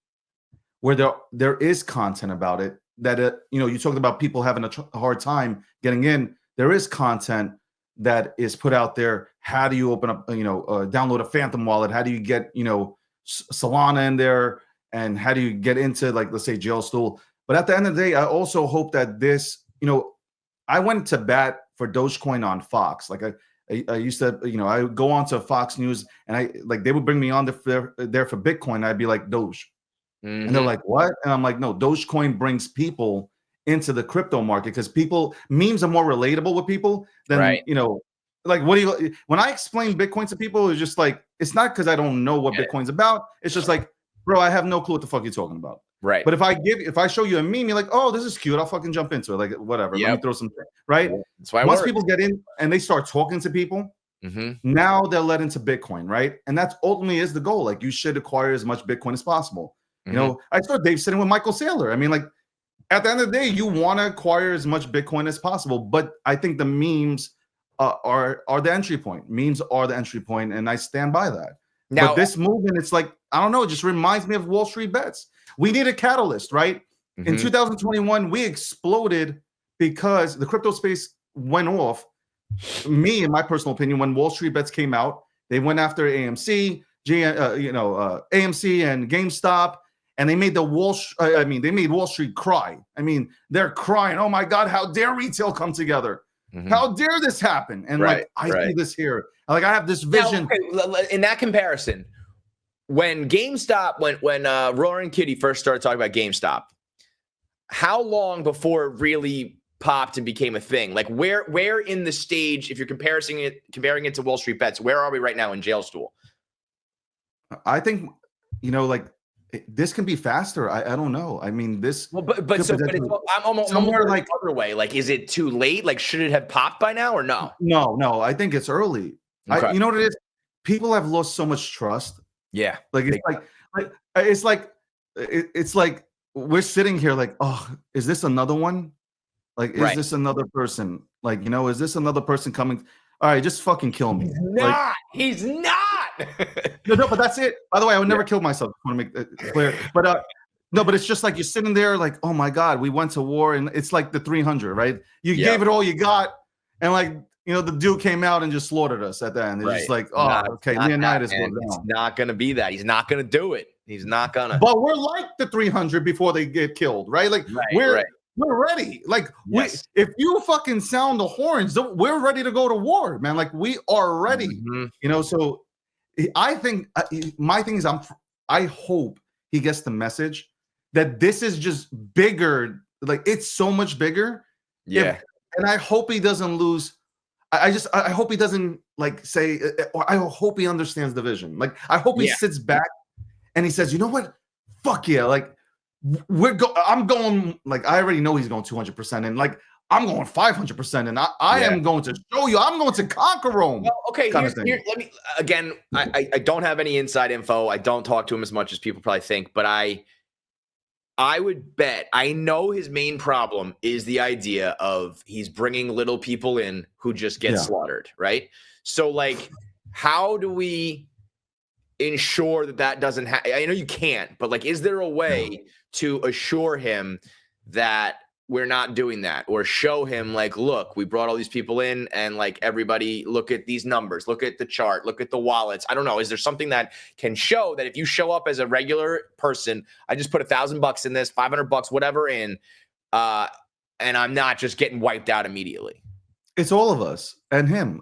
where there is content about it. That you talked about people having a hard time getting in. There is content that is put out there. How do you open up? Download a Phantom wallet. How do you get Solana in there? And how do you get into, like, let's say, Jailstool? But at the end of the day, I also hope that this, I went to bat for Dogecoin on Fox. Like, I used to, I would go on to Fox News, and they would bring me on there for Bitcoin. I'd be like, Doge. Mm-hmm. And they're like, what? And I'm like, no, Dogecoin brings people into the crypto market because memes are more relatable with people than, like, when I explain Bitcoin to people, it's just like, it's not because I don't know what Bitcoin's about. It's just like, bro, I have no clue what the fuck you're talking about. Right. But if I show you a meme, you're like, oh, this is cute. I'll fucking jump into it. Like, whatever. Let me throw some, right? That's why once people get in and they start talking to people, now they're led into Bitcoin, right? And that's ultimately is the goal. Like, you should acquire as much Bitcoin as possible. I saw Dave sitting with Michael Saylor. I mean, like, at the end of the day, you want to acquire as much Bitcoin as possible. But I think the memes are the entry point. Memes are the entry point, and I stand by that. Now, but this movement, it's like, I don't know, it just reminds me of Wall Street Bets. We need a catalyst, right? In 2021, we exploded because the crypto space went off. Me, in my personal opinion, when Wall Street Bets came out, they went after AMC, AMC and GameStop, and they made Wall Street cry. I mean, they're crying, oh my God, how dare retail come together? How dare this happen? And I see this here. Like, I have this vision. Now, in that comparison, when GameStop, when Roaring Kitty first started talking about GameStop, how long before it really popped and became a thing? Like, where in the stage, if you're comparing it to Wall Street Bets, where are we right now in Jailstool? I think, like, this can be faster. I don't know. I mean, this. Well, but I'm almost like other way. Like, is it too late? Like, should it have popped by now or no? No. I think it's early. Okay. You know what it is? People have lost so much trust. Yeah. Like, it's like we're sitting here like, oh, is this another one? Like, is this another person? Like, is this another person coming? All right, just fucking kill me. He's not. No, but that's it. By the way, I would never kill myself. I want to make that clear. But no, but it's just like you're sitting there like, oh my God, we went to war, and it's like the 300, right? You gave it all you got, and like, the dude came out and just slaughtered us at the end. It's just like, okay, Leonidas goes down. It's not gonna be that. He's not gonna do it. He's not gonna. But we're like the 300 before they get killed, right? Like, we're ready. Like, if you fucking sound the horns, we're ready to go to war, man. Like, we are ready. So I think my thing is, I hope he gets the message that this is just bigger. Like, it's so much bigger. Yeah. And I hope he doesn't lose. I hope he doesn't, like, say, or I hope he understands the vision. Like, I hope he sits back and he says, you know what? Fuck yeah. Like, I'm going, like, I already know he's going 200%. And like, I'm going 500%, and I am going to show you. I'm going to conquer Rome. Well, okay, let me again. I don't have any inside info. I don't talk to him as much as people probably think, but I would bet. I know his main problem is the idea of he's bringing little people in who just get slaughtered, right? So, like, how do we ensure that doesn't happen? I know you can't, but like, is there a way to assure him that we're not doing that, or show him like, look, we brought all these people in and like everybody look at these numbers, look at the chart, look at the wallets. I don't know. Is there something that can show that if you show up as a regular person, I just put $1,000 in this, $500, whatever in, and I'm not just getting wiped out immediately. It's all of us and him.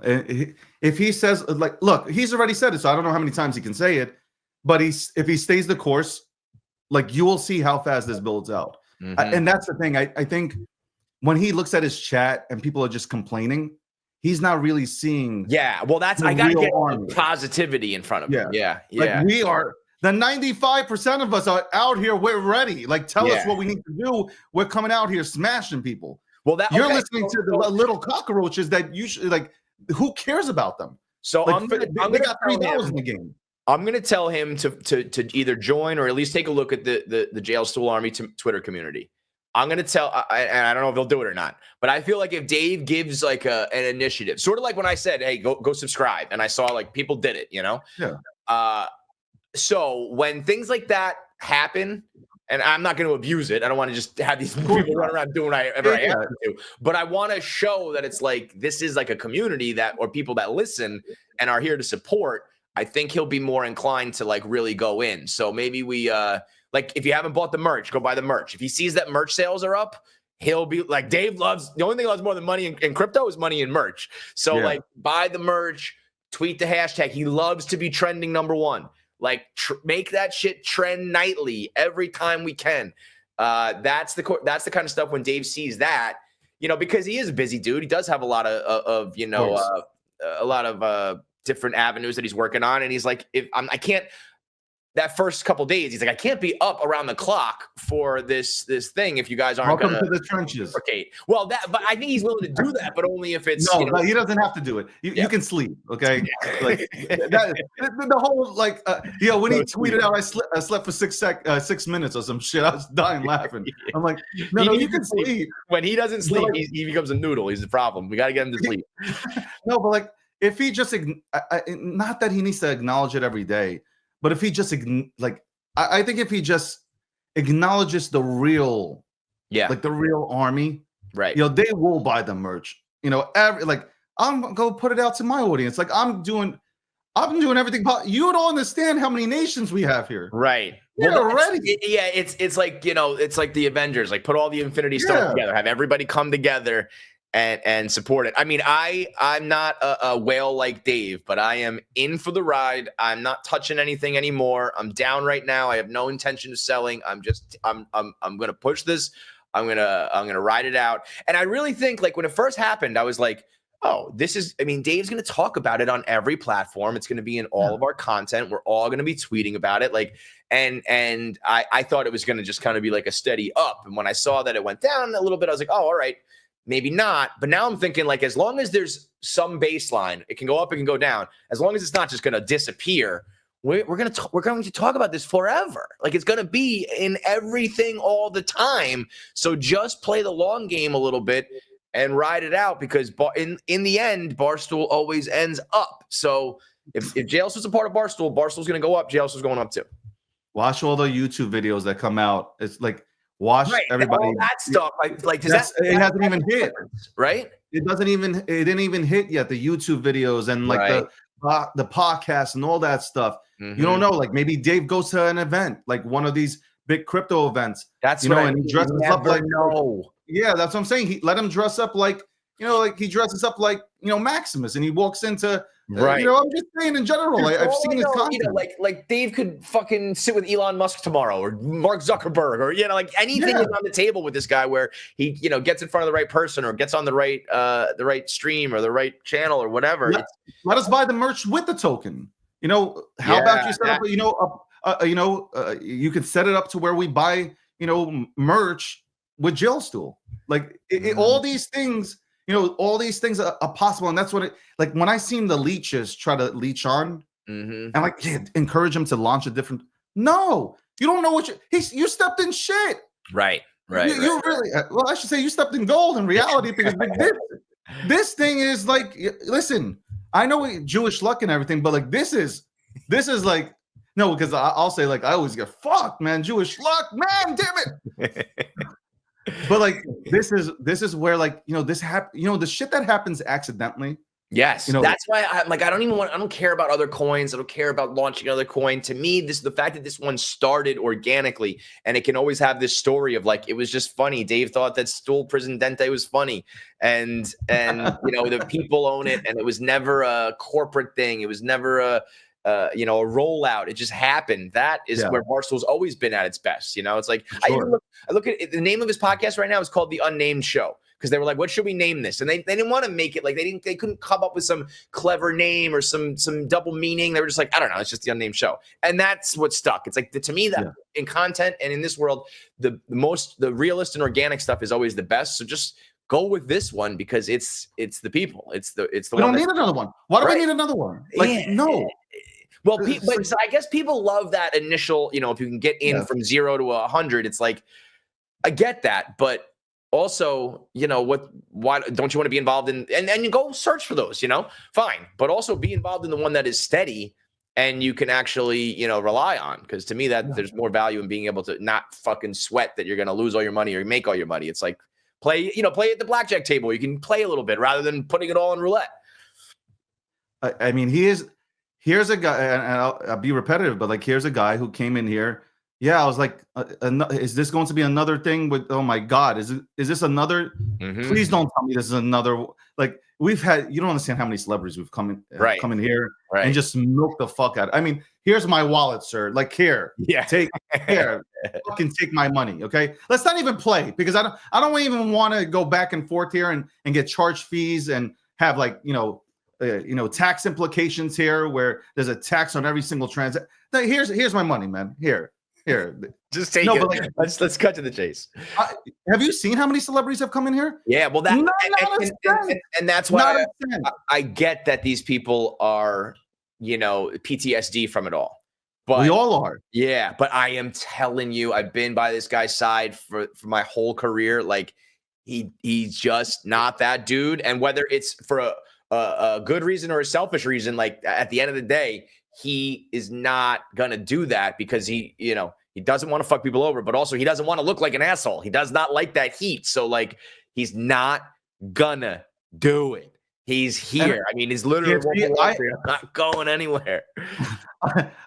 If he says like, look, he's already said it, so I don't know how many times he can say it, but if he stays the course, like you will see how fast this builds out. And that's the thing. I think when he looks at his chat and people are just complaining, he's not really seeing. Yeah, well, that's I gotta get positivity in front of him. Yeah. Like we are the 95% of us are out here. We're ready. Like tell us what we need to do. We're coming out here smashing people. Well, that you're listening to the little cockroaches that you should like. Who cares about them? So like, they got $3 in the game. I'm going to tell him to either join or at least take a look at the Jailstool Army Twitter community. I'm going to tell, and I don't know if they'll do it or not, but I feel like if Dave gives like an initiative, sort of like when I said, hey, go subscribe, and I saw like people did it, you know? Yeah. So when things like that happen, and I'm not going to abuse it. I don't want to just have these people run around doing whatever I have to do. But I want to show that it's like this is like a community that, or people that listen and are here to support. I think he'll be more inclined to like really go in. So maybe we like if you haven't bought the merch, go buy the merch. If he sees that merch sales are up, he'll be like Dave loves the only thing he loves more than money in crypto is money in merch. So like buy the merch, tweet the hashtag. He loves to be trending #1. Like make that shit trend nightly every time we can. That's the kind of stuff when Dave sees that, you know, because he is a busy dude. He does have a lot of you know a lot of different avenues that he's working on, and he's like, if I can't. That first couple days, he's like, I can't be up around the clock for this thing if you guys aren't going to the trenches. Okay, well, but I think he's willing to do that, but only if it's no, he doesn't have to do it. You can sleep, okay? Like the whole like when he tweeted out, I slept for 6 minutes or some shit. I was dying laughing. I'm like, no, you can sleep. When he doesn't sleep, he becomes a noodle. He's the problem. We got to get him to sleep. No, but like if he just not that he needs to acknowledge it every day. But if he just like, I think if he just acknowledges the real, like the real army, right? You know, they will buy the merch. You know, I'm gonna go put it out to my audience. Like I'm doing everything. You don't understand how many nations we have here, right? Well, ready. It's like, you know, it's like the Avengers. Like put all the Infinity Stones together, have everybody come together and support it. I mean, I'm not a whale like Dave, but I am in for the ride. I'm not touching anything anymore. I'm down right now. I have no intention of selling. I'm gonna push this. I'm gonna ride it out. And I really think like when it first happened, I was like, oh, Dave's gonna talk about it on every platform. It's gonna be in all of our content. We're all gonna be tweeting about it. Like, and I thought it was gonna just kind of be like a steady up. And when I saw that it went down a little bit, I was like, oh, all right. Maybe not, but now I'm thinking like as long as there's some baseline, it can go up, it can go down. As long as it's not just going to disappear, we're going to talk about this forever. Like it's going to be in everything all the time. So just play the long game a little bit and ride it out because in the end, Barstool always ends up. So if Jailstool's a part of Barstool, Barstool's going to go up. Jailstool's going up too. Watch all the YouTube videos that come out. It's like. Watch everybody. All that stuff. Like it hasn't even hit, right? It didn't even hit yet. The YouTube videos and like the podcast and all that stuff. Mm-hmm. You don't know. Like maybe Dave goes to an event, like one of these big crypto events. That's and he dresses up like yeah, that's what I'm saying. Let him dress up like like he dresses up like Maximus, and he walks into. Right. I'm just saying in general. I've seen his content. Like Dave could fucking sit with Elon Musk tomorrow or Mark Zuckerberg or like anything is on the table with this guy where he gets in front of the right person or gets on the right stream or the right channel or whatever. Let us buy the merch with the token. How about you set up? You could set it up to where we buy merch with Jailstool. Like all these things. All these things are possible, and that's what it like when I seen the leeches try to leech on, and like encourage him to launch a different. No, you don't know what you stepped in shit. Right. You really well, I should say you stepped in gold in reality because this thing is like, listen, I know Jewish luck and everything, but like this is like no, because I'll say like I always get fucked, man, Jewish luck, man, damn it. But like this is where like this the shit that happens accidentally. Yes, that's why I'm like I don't care about other coins. I don't care about launching another coin. To me, the fact that this one started organically, and it can always have this story of like it was just funny. Dave thought that Stool Presidente was funny, and the people own it, and it was never a corporate thing. It was never a rollout. It just happened. That is where Barstool's always been at its best. It's like sure. I look at it, the name of his podcast right now is called The Unnamed Show. Because they were like, what should we name this? And they didn't want to make it like they couldn't come up with some clever name or some double meaning. They were just like, I don't know, it's just The Unnamed Show. And that's what stuck. It's like to me that in content and in this world, the realist and organic stuff is always the best. So just go with this one because it's the people. It's the we don't need another one. Why do we need another one? Like no. Well, but so I guess people love that initial, if you can get in from 0 to 100, it's like I get that, but also, why don't you want to be involved in and you go search for those, fine. But also be involved in the one that is steady and you can actually, rely on. Because to me, there's more value in being able to not fucking sweat that you're going to lose all your money or make all your money. It's like play at the blackjack table. You can play a little bit rather than putting it all in roulette. I mean, here's a guy, and I'll be repetitive, but like, here's a guy who came in here. Yeah, I was like, is this going to be another thing with, oh my God, is this another? Mm-hmm. Please don't tell me this is another. Like we've had, you don't understand how many celebrities we've come in here and just milk the fuck out. I mean, here's my wallet, sir. Like here, fucking take my money. Okay. Let's not even play because I don't even want to go back and forth here and get charged fees and have like, tax implications here where there's a tax on every single transaction. Here's my money, man. Here, just take it. Like, let's cut to the chase. Have you seen how many celebrities have come in here? Yeah, well, and that's why I get that these people are, PTSD from it all. But we all are. Yeah, but I am telling you, I've been by this guy's side for my whole career. Like he's just not that dude. And whether it's for a good reason or a selfish reason, like at the end of the day, he is not gonna do that because he doesn't want to fuck people over, but also he doesn't want to look like an asshole. He does not like that heat. So like he's not gonna do it. He's here. I mean, he's literally not going anywhere.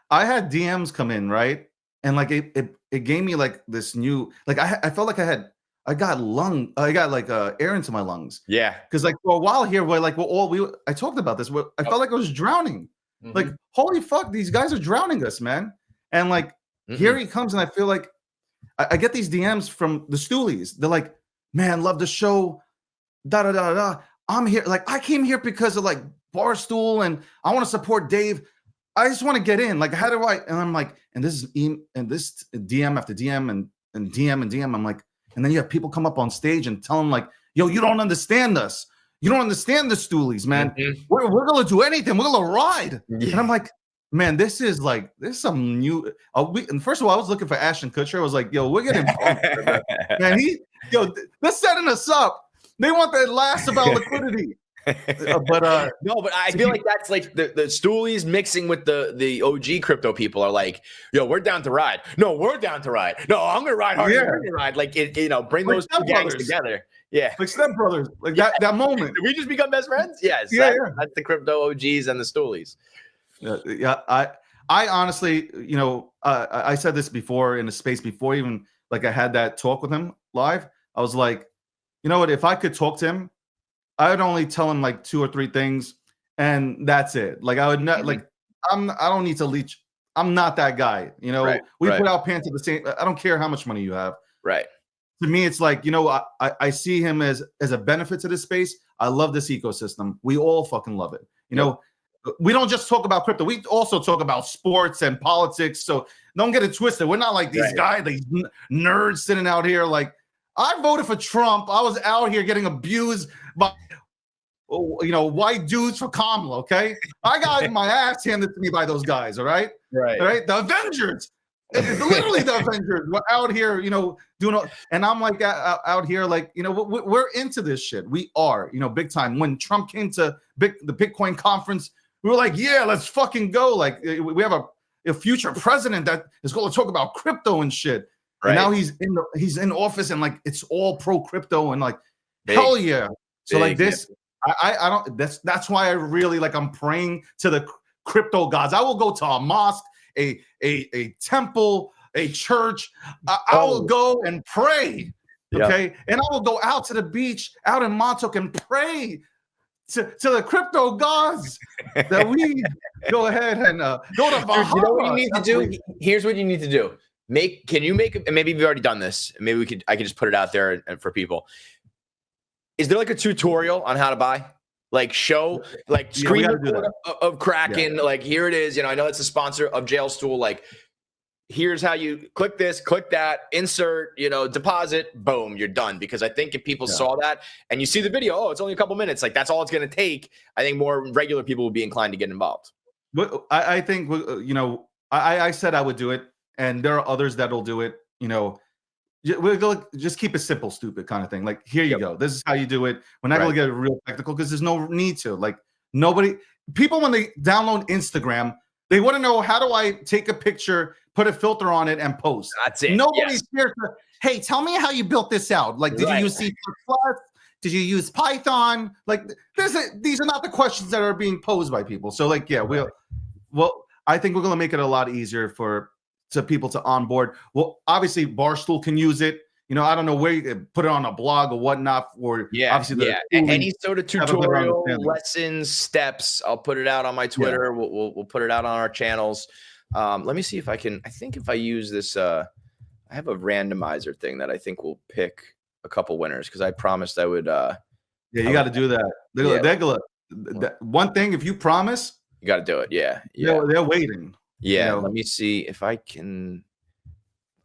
I had DMs come in, right? And like it gave me like this new, like I felt like I got like air into my lungs. Yeah. Because like for a while here, I talked about this. I felt like I was drowning. Mm-hmm. Like, holy fuck, these guys are drowning us, man. And like, here he comes, and I feel like I get these DMs from the Stoolies. They're like, man, love the show. Da da da da. I'm here. Like, I came here because of like Barstool, and I want to support Dave. I just want to get in. Like, how do I? And I'm like, and this DM after DM and DM and DM. I'm like, and then you have people come up on stage and tell them like, yo, you don't understand us. You don't understand the Stoolies, man. Mm-hmm. We're gonna do anything. We're gonna ride. Yeah. And I'm like, man, this is some new. And first of all, I was looking for Ashton Kutcher. I was like, yo, we're getting bumped, man. They're setting us up. They want that last about liquidity. But I feel like that's like the Stoolies mixing with the OG crypto people are like, yo, we're down to ride. No, we're down to ride. No, I'm gonna ride hard. You're gonna ride. Like bring those two gangs together. Yeah, like Step Brothers, like that moment. Did we just become best friends? Yes. That's the crypto OGs and the Stoolies. Yeah, I honestly, I said this before in a space before even like I had that talk with him live. I was like, you know what? If I could talk to him, I would only tell him like 2 or 3 things, and that's it. Like I would not like I don't need to leech. I'm not that guy. We put out pants at the same. I don't care how much money you have. Right. To me, it's like, I see him as a benefit to this space. I love this ecosystem. We all fucking love it. We don't just talk about crypto. We also talk about sports and politics. So don't get it twisted. We're not like these guys, these nerds sitting out here. Like, I voted for Trump. I was out here getting abused by, white dudes for Kamala, okay? I got my ass handed to me by those guys, all right? Right. All right? The Avengers. It's literally the Avengers. We're out here, doing all, and I'm like out here, like, we're into this shit. We are, big time. When Trump came to the Bitcoin conference, we were like, yeah, let's fucking go. Like, we have a future president that is going to talk about crypto and shit. And now he's in office, and like it's all pro crypto, and like hell yeah. So like this, I don't. That's why I really like. I'm praying to the crypto gods. I will go to a mosque, a temple, a church. I will go and pray. Okay, and I will go out to the beach, out in Montauk, and pray to the crypto gods that we go ahead and go to Bahamas. You know what you need to do? Here's what you need to do. Can you make, and maybe you've already done this. Maybe I could just put it out there for people. Is there like a tutorial on how to buy? Like show, like screen of Kraken. Like here it is. You know, I know it's a sponsor of Jailstool. Like here's how you click this, click that, insert, you know, deposit, boom, you're done. Because I think if people saw that and you see the video, oh, it's only a couple minutes. Like that's all it's going to take. I think more regular people will be inclined to get involved. But I think, you know, I said I would do it, and there are others that'll do it. You know, we're going to just keep it simple, stupid kind of thing. Like, here you go. This is how you do it. We're not going to get real technical because there's no need to. Like, people, when they download Instagram, they want to know, how do I take a picture, put a filter on it, and post? That's it. Nobody's here to, hey, tell me how you built this out. Like, did you use C++? Did you use Python? Like, these are not the questions that are being posed by people. So, like, yeah, I think we're going to make it a lot easier for people to onboard. Well, obviously, Barstool can use it. You know, I don't know where you can put it on a blog or whatnot. Or obviously, any sort of tutorial, lessons, steps. I'll put it out on my Twitter. Yeah. We'll put it out on our channels. Let me see if I can. I think if I use this, I have a randomizer thing that I think will pick a couple winners, because I promised I would. You got to do that. One thing, if you promise, you got to do it. Yeah. They're waiting. Yeah, let me see if I can.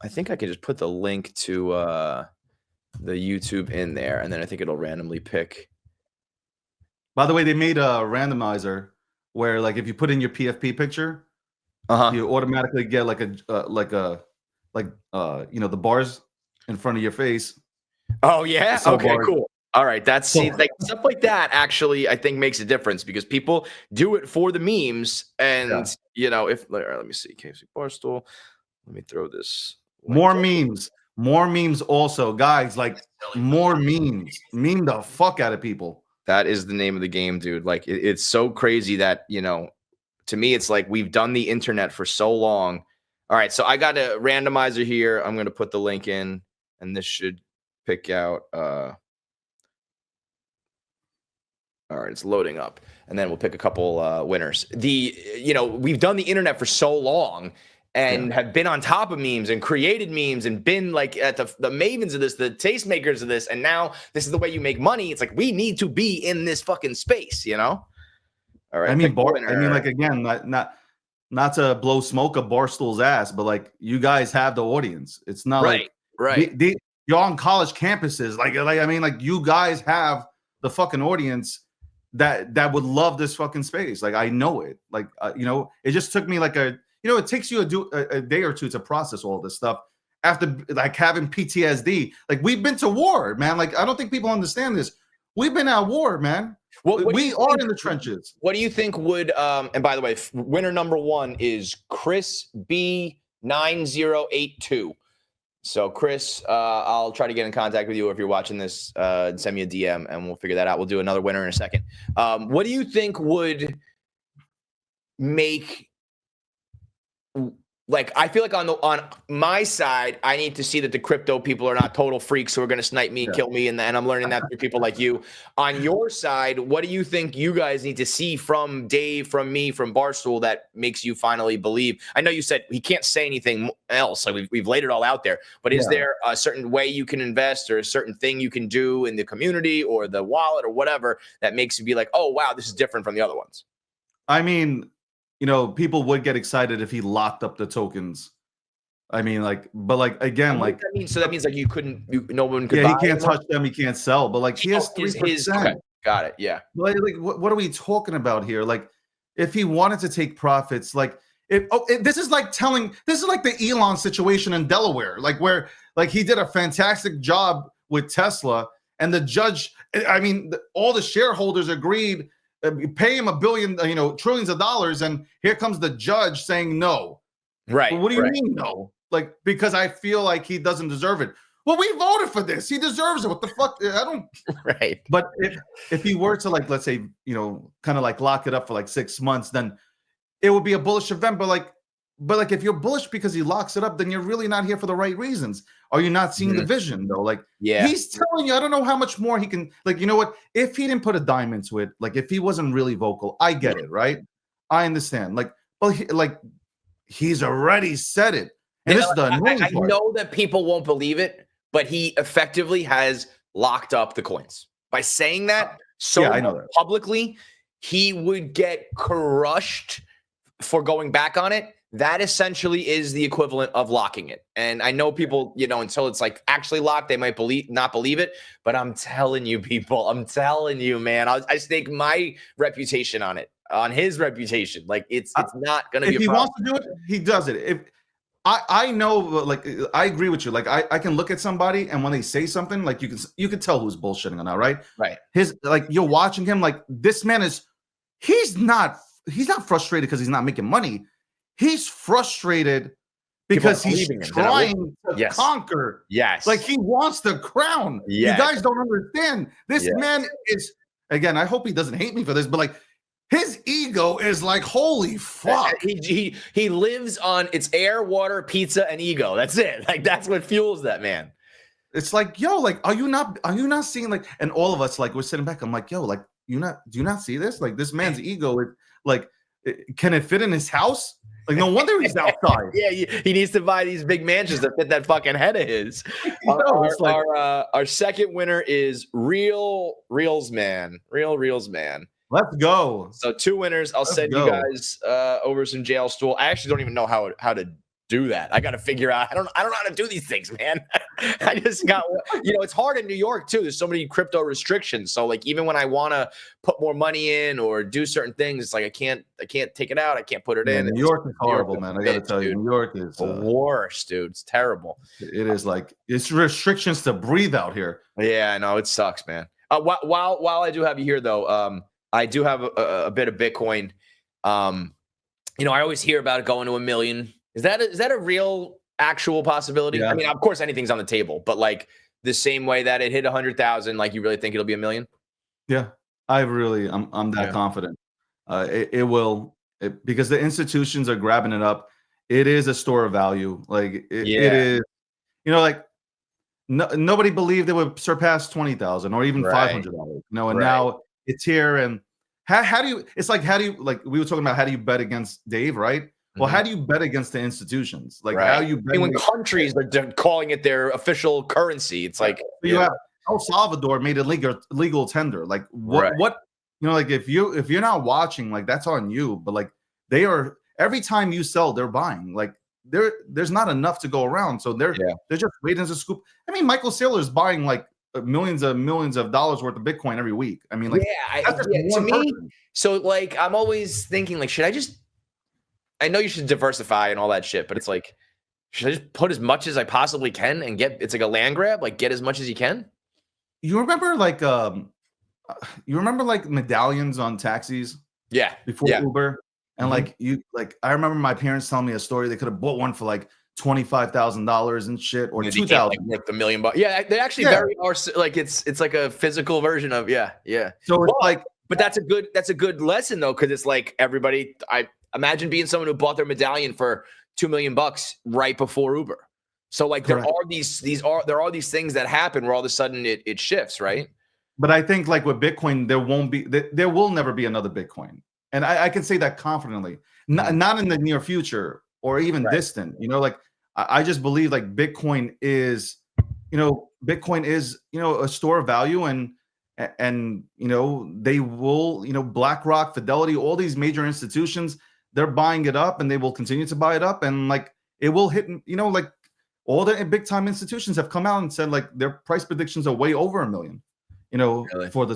I think I could just put the link to the YouTube in there, and then I think it'll randomly pick. By the way, they made a randomizer where, like, if you put in your PFP picture, you automatically get like the bars in front of your face. Oh yeah. Okay. Cool. All right, like stuff like that actually I think makes a difference, because people do it for the memes, and you know, let me see, KFC Barstool. Let me throw this. More memes also, guys. Like, more memes. Meme the fuck out of people. That is the name of the game, dude. Like it's so crazy that, you know, to me it's like we've done the internet for so long. All right, so I got a randomizer here. I'm gonna put the link in, and this should pick out. All right, it's loading up, and then we'll pick a couple winners. You know, we've done the internet for so long and have been on top of memes and created memes and been like at the mavens of this, the tastemakers of this, and now this is the way you make money. It's like we need to be in this fucking space, you know? All right. I mean, like, again, not to blow smoke up Barstool's ass, but like, you guys have the audience. It's not you're on college campuses. Like I mean, like, you guys have the fucking audience that would love this fucking space. Like, I know it. Like, you know, it just took me like it takes you a day or two to process all this stuff after, like, having PTSD. Like, we've been to war, man. Like, I don't think people understand this. We've been at war, man. We are in the trenches. What do you think would, and by the way, winner number one is Chris B9082. So Chris, I'll try to get in contact with you if you're watching this. Send me a DM and we'll figure that out. We'll do another winner in a second. What do you think would make, like, I feel like on my side, I need to see that the crypto people are not total freaks who are going to snipe me and kill me, and I'm learning that through people like you. On your side, what do you think you guys need to see from Dave, from me, from Barstool that makes you finally believe? I know you said he can't say anything else, so we've laid it all out there, but is there a certain way you can invest, or a certain thing you can do in the community or the wallet or whatever that makes you be like, oh, wow, this is different from the other ones? I mean, you know, people would get excited if he locked up the tokens. I mean, like, but like, again, like, that means, so that means like no one could. Yeah, buy he can't touch them. He can't sell. But like, he has 3%. Okay, got it. Yeah. Like what are we talking about here? Like, if he wanted to take profits, like, this is like the Elon situation in Delaware, like, where like he did a fantastic job with Tesla, and the judge, I mean, all the shareholders agreed. Pay him $1 billion, trillions of dollars, and here comes the judge saying no. Right. Well, what do you mean no? like because I feel like he doesn't deserve it. Well, we voted for this. He deserves it. What the fuck? I don't. Right. But if he were to like, let's say, kind of like lock it up for like 6 months, then it would be a bullish event. But if you're bullish because he locks it up, then you're really not here for the right reasons. Are you not seeing the vision though? Like, he's telling you, I don't know how much more he can. Like, you know what? If he didn't put a dime into it, like if he wasn't really vocal, I get it, right? I understand. Like, well, he's already said it, and this is the annoying part. I know that people won't believe it, but he effectively has locked up the coins by saying that I know that. publicly. He would get crushed for going back on it. That essentially is the equivalent of locking it. And I know people, until it's like actually locked, they might not believe it. But I'm telling you, people, I'm telling you, man, I stake my reputation on it, on his reputation. Like it's not going to be. If he wants to do it, he does it. If I know, like I agree with you. Like I can look at somebody, and when they say something, like you can tell who's bullshitting or not, right? Right. Like you're watching him, like this man he's not frustrated because he's not making money. He's frustrated because he's trying to conquer. Yes. Like he wants the crown. Yes. You guys don't understand. This man is, again, I hope he doesn't hate me for this, but like his ego is like, holy fuck. He lives on it's air, water, pizza, and ego. That's it. Like that's what fuels that man. It's like, yo, like, are you not seeing like, and all of us, like, we're sitting back. I'm like, yo, like, do you not see this? Like this man's ego, can it fit in his house? Like, no wonder he's outside. He needs to buy these big mansions to fit that fucking head of his. Our second winner is Reels Man. Reels Man. Let's go. So 2 winners. I'll send you guys over some Jailstool. I actually don't even know how to do that. I got to figure out. I don't know how to do these things, man. I just got, it's hard in New York too. There's so many crypto restrictions. So like, even when I want to put more money in or do certain things, it's like, I can't take it out. I can't put it in. New York is horrible, man. I got to tell you, New York is the worst, dude. It's terrible. It is like, it's restrictions to breathe out here. Yeah, I know. It sucks, man. While I do have you here though, I do have a bit of Bitcoin. I always hear about it going to 1 million. Is that a real actual possibility? Yeah. I mean, of course, anything's on the table, but like the same way that it hit 100,000, like you really think it'll be 1 million? Yeah, I'm that confident. It will, because the institutions are grabbing it up. It is a store of value. Like it is, like nobody believed it would surpass 20,000 or even $500. And now it's here. And how do you? It's like like we were talking about, how do you bet against Dave, right? Well, how do you bet against the institutions? Like how you bet when countries are calling it their official currency? It's like you have El Salvador made it legal tender. Like what like if you're not watching, like that's on you. But like they are, every time you sell, they're buying. Like there's not enough to go around, so they're just waiting to scoop. I mean, Michael Saylor is buying like millions of dollars worth of Bitcoin every week. I mean, like to me. So like I'm always thinking, like, I know you should diversify and all that shit, but it's like, should I just put as much as I possibly can and it's like a land grab, like get as much as you can? You remember like medallions on taxis? Yeah. Before Uber. And I remember my parents telling me a story. They could have bought one for like $25,000 and shit, or $2,000. Like $1 million. Yeah, they actually are like it's like a physical version of So it's like, but that's a good lesson though, because it's like everybody. I imagine being someone who bought their medallion for $2 million right before Uber. So like there are these things that happen where all of a sudden it shifts, right? But I think like with Bitcoin, there will never be another Bitcoin, and I can say that confidently. Not in the near future or even distant. Like I just believe like Bitcoin is a store of value, and they will, BlackRock, Fidelity, all these major institutions, they're buying it up, and they will continue to buy it up, and like it will hit, like all the big time institutions have come out and said like their price predictions are way over 1 million, really? for the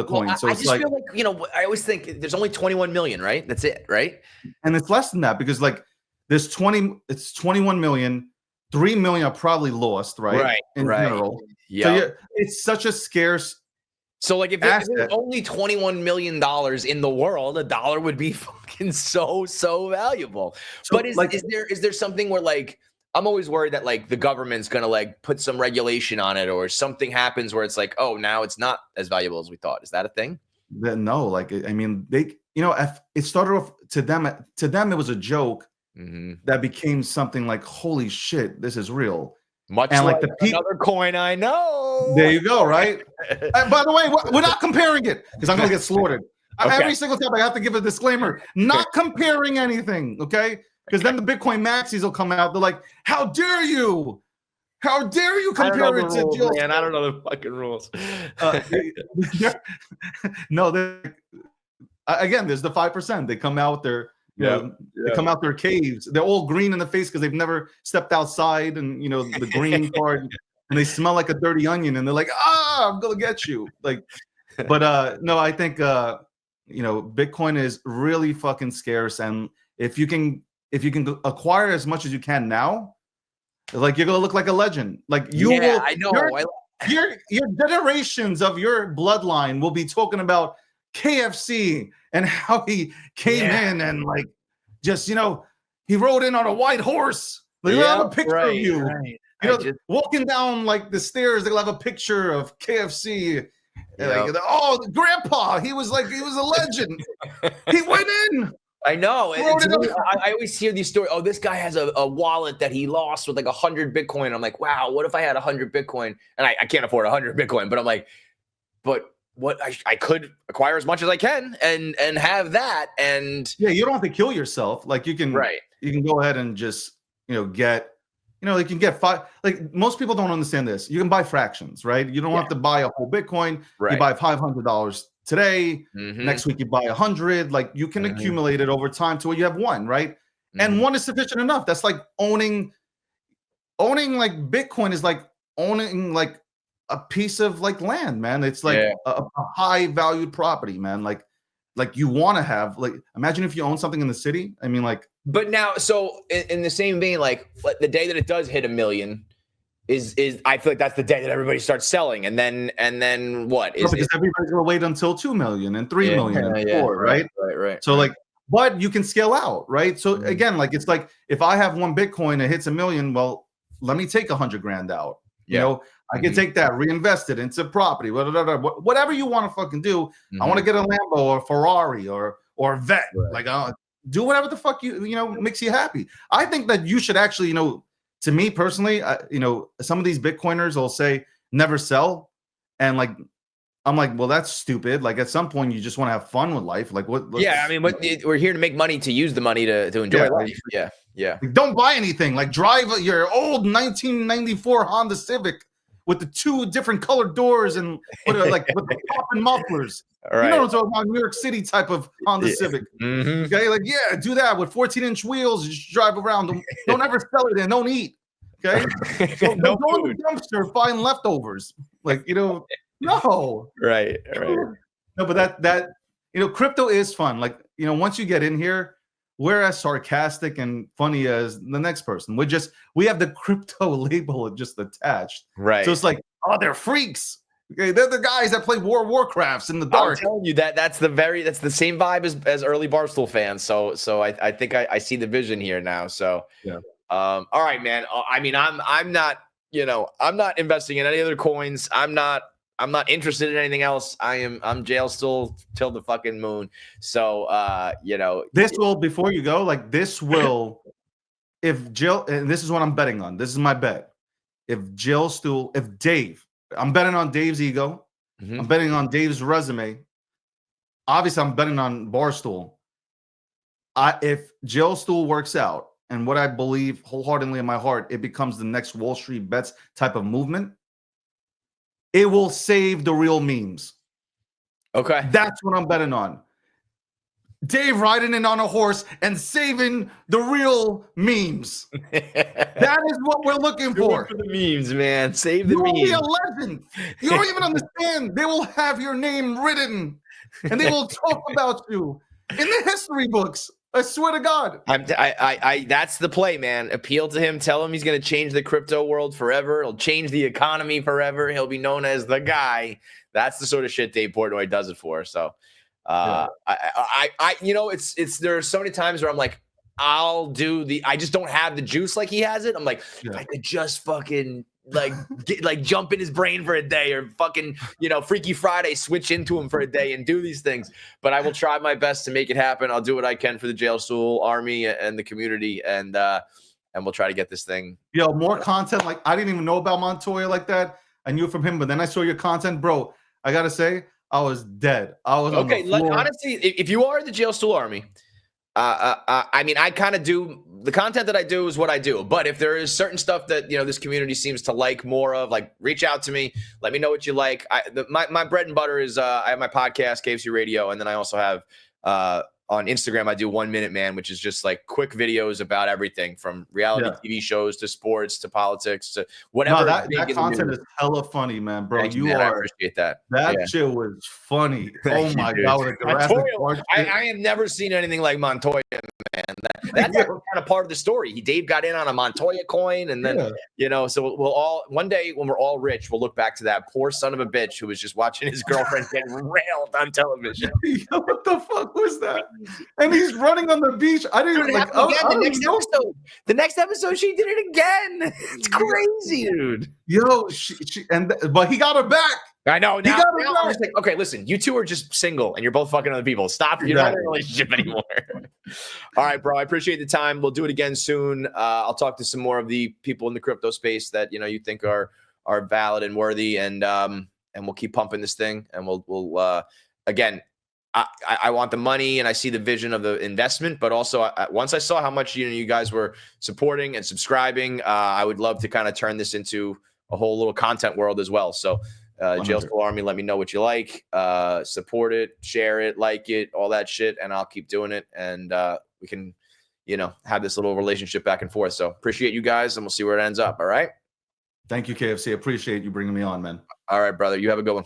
coin. So it's like, feel like, I always think there's only 21 million, right? That's it, right? And it's less than that, because like it's 21 million, 3 million are probably lost, right? In general. Yeah. So it's such a scarce. So like if there's only $21 million in the world, a dollar would be fucking so valuable. So, but is there something where like I'm always worried that like the government's gonna like put some regulation on it, or something happens where it's like, oh, now it's not as valuable as we thought. Is that a thing? No, like I mean, they, if it started off to them it was a joke that became something like, holy shit, this is real. Much and like the another coin I know. There you go, right? By the way, we're not comparing it because I'm gonna get slaughtered. Okay. Every single time I have to give a disclaimer, not comparing anything, okay? Because then the Bitcoin maxis will come out. They're like, "How dare you? How dare you compare it to Jailstool?" Man, I don't know the fucking rules. No, again, there's the 5%. They come out there. They come out their caves. They're all green in the face because they've never stepped outside, and the green part, and they smell like a dirty onion, and they're like, I'm gonna get you. Like, but no, I think Bitcoin is really fucking scarce, and if you can acquire as much as you can now, like you're gonna look like a legend. Like you will. I know. Your generations of your bloodline will be talking about KFC and how he came in and like just he rode in on a white horse. Like, they'll have a picture of you. Right. Walking down like the stairs, they'll have a picture of KFC. Like, oh, grandpa, he was a legend. He went in. I know. I always hear these stories. Oh, this guy has a wallet that he lost with like 100 Bitcoin. I'm like, wow, what if I had 100 Bitcoin? And I can't afford 100 Bitcoin, but I'm like, what I could acquire as much as I can and have that. And you don't have to kill yourself. Like you can go ahead and just get you can get like most people don't understand this. You can buy fractions, right? You don't have to buy a whole Bitcoin. You buy $500 today. Next week you buy 100. Like you can accumulate it over time to where you have one, right? And one is sufficient enough. That's like owning like Bitcoin is like owning like a piece of like land, man. It's like a high valued property, man. Like you want to have, like, imagine if you own something in the city. I mean, like, but now, so in the same vein, like the day that it does hit 1 million is I feel like that's the day that everybody starts selling, and then what is because everybody's gonna wait until 2 million and 3 million and 4, right? Right. So like, but you can scale out, right? So again, like it's like if I have one Bitcoin, it hits 1 million. Well, let me take 100 grand out. I can take that, reinvest it into property, whatever you want to fucking do. I want to get a Lambo or a Ferrari or a vet. Like, do whatever the fuck makes you happy. I think that you should actually, to me personally, some of these Bitcoiners will say never sell, and like I'm like, well, that's stupid. Like at some point, you just want to have fun with life. Like what? I mean, we're here to make money, to use the money to enjoy life. Yeah. Like, don't buy anything. Like drive your old 1994 Honda Civic with the 2 different colored doors and with the popping mufflers. Right. You know what I'm talking about? New York City type of Honda Civic. Okay, like do that with 14-inch wheels. Just drive around. Don't ever sell it and don't eat. Okay, don't go in the dumpster find leftovers. Like no. Right. No, but that crypto is fun. Like once you get in here, we're as sarcastic and funny as the next person. We have the crypto label just attached. Right. So it's like, oh, they're freaks. Okay, they're the guys that play Warcrafts in the dark. I'm telling you that's the same vibe as early Barstool fans. So I think I see the vision here now. So all right, man. I mean, I'm not investing in any other coins. I'm not interested in anything else. I'm Jailstool till the fucking moon. So this will, before you go, like this will, if Jill, and this is what I'm betting on. This is my bet. If Dave, I'm betting on Dave's ego. I'm betting on Dave's resume. Obviously, I'm betting on Barstool. If Jailstool works out, and what I believe wholeheartedly in my heart, it becomes the next Wall Street Bets type of movement. It will save the real memes. Okay. That's what I'm betting on. Dave riding in on a horse and saving the real memes. That is what we're looking for. The memes, man. Save the memes. You will be a legend. You don't even understand. They will have your name written, and they will talk about you in the history books. I swear to God. That's the play, man. Appeal to him. Tell him he's going to change the crypto world forever. He'll change the economy forever. He'll be known as the guy. That's the sort of shit Dave Portnoy does it for. So, there are so many times where I'm like, I just don't have the juice like he has it. I'm like, if I could just fucking jump in his brain for a day, or fucking, Freaky Friday, switch into him for a day and do these things. But I will try my best to make it happen. I'll do what I can for the Jailstool Army and the community, and we'll try to get this thing. Yo, more content. Like, I didn't even know about Montoya like that. I knew from him, but then I saw your content, bro. I gotta say, I was dead. I was okay. On the floor. Honestly, if you are the Jailstool Army, I mean, I kind of do the content that I do is what I do. But if there is certain stuff that this community seems to like more of, like, reach out to me. Let me know what you like. My bread and butter is I have my podcast, KFC Radio, and then I also have on Instagram I do 1 Minute Man, which is just like quick videos about everything from reality TV shows to sports to politics to whatever. No, that content is hella funny, man, bro. Thank you, man. I appreciate that. That shit was funny. Oh my god, Montoya, I have never seen anything like Montoya, man. That's kind of part of the story. Dave got in on a Montoya coin, and then so we'll all, one day when we're all rich, we'll look back to that poor son of a bitch who was just watching his girlfriend get railed on television. Yo, what the fuck was that? And he's running on the beach. I didn't even like. The next episode, she did it again. It's crazy, dude. Yo, but he got her back. I know. Now I'm just like, okay, listen, you two are just single and you're both fucking other people. Stop. You're not in a relationship anymore. All right, bro. I appreciate the time. We'll do it again soon. I'll talk to some more of the people in the crypto space that you think are valid and worthy, and we'll keep pumping this thing. And we'll again. I want the money, and I see the vision of the investment, but also once I saw how much you guys were supporting and subscribing, I would love to kind of turn this into a whole little content world as well. So Jailstool Army, let me know what you like, support it, share it, like it, all that shit, and I'll keep doing it, and we can have this little relationship back and forth. So appreciate you guys, and we'll see where it ends up. All right, thank you, KFC. Appreciate you bringing me on, man. All right, brother, you have a good one.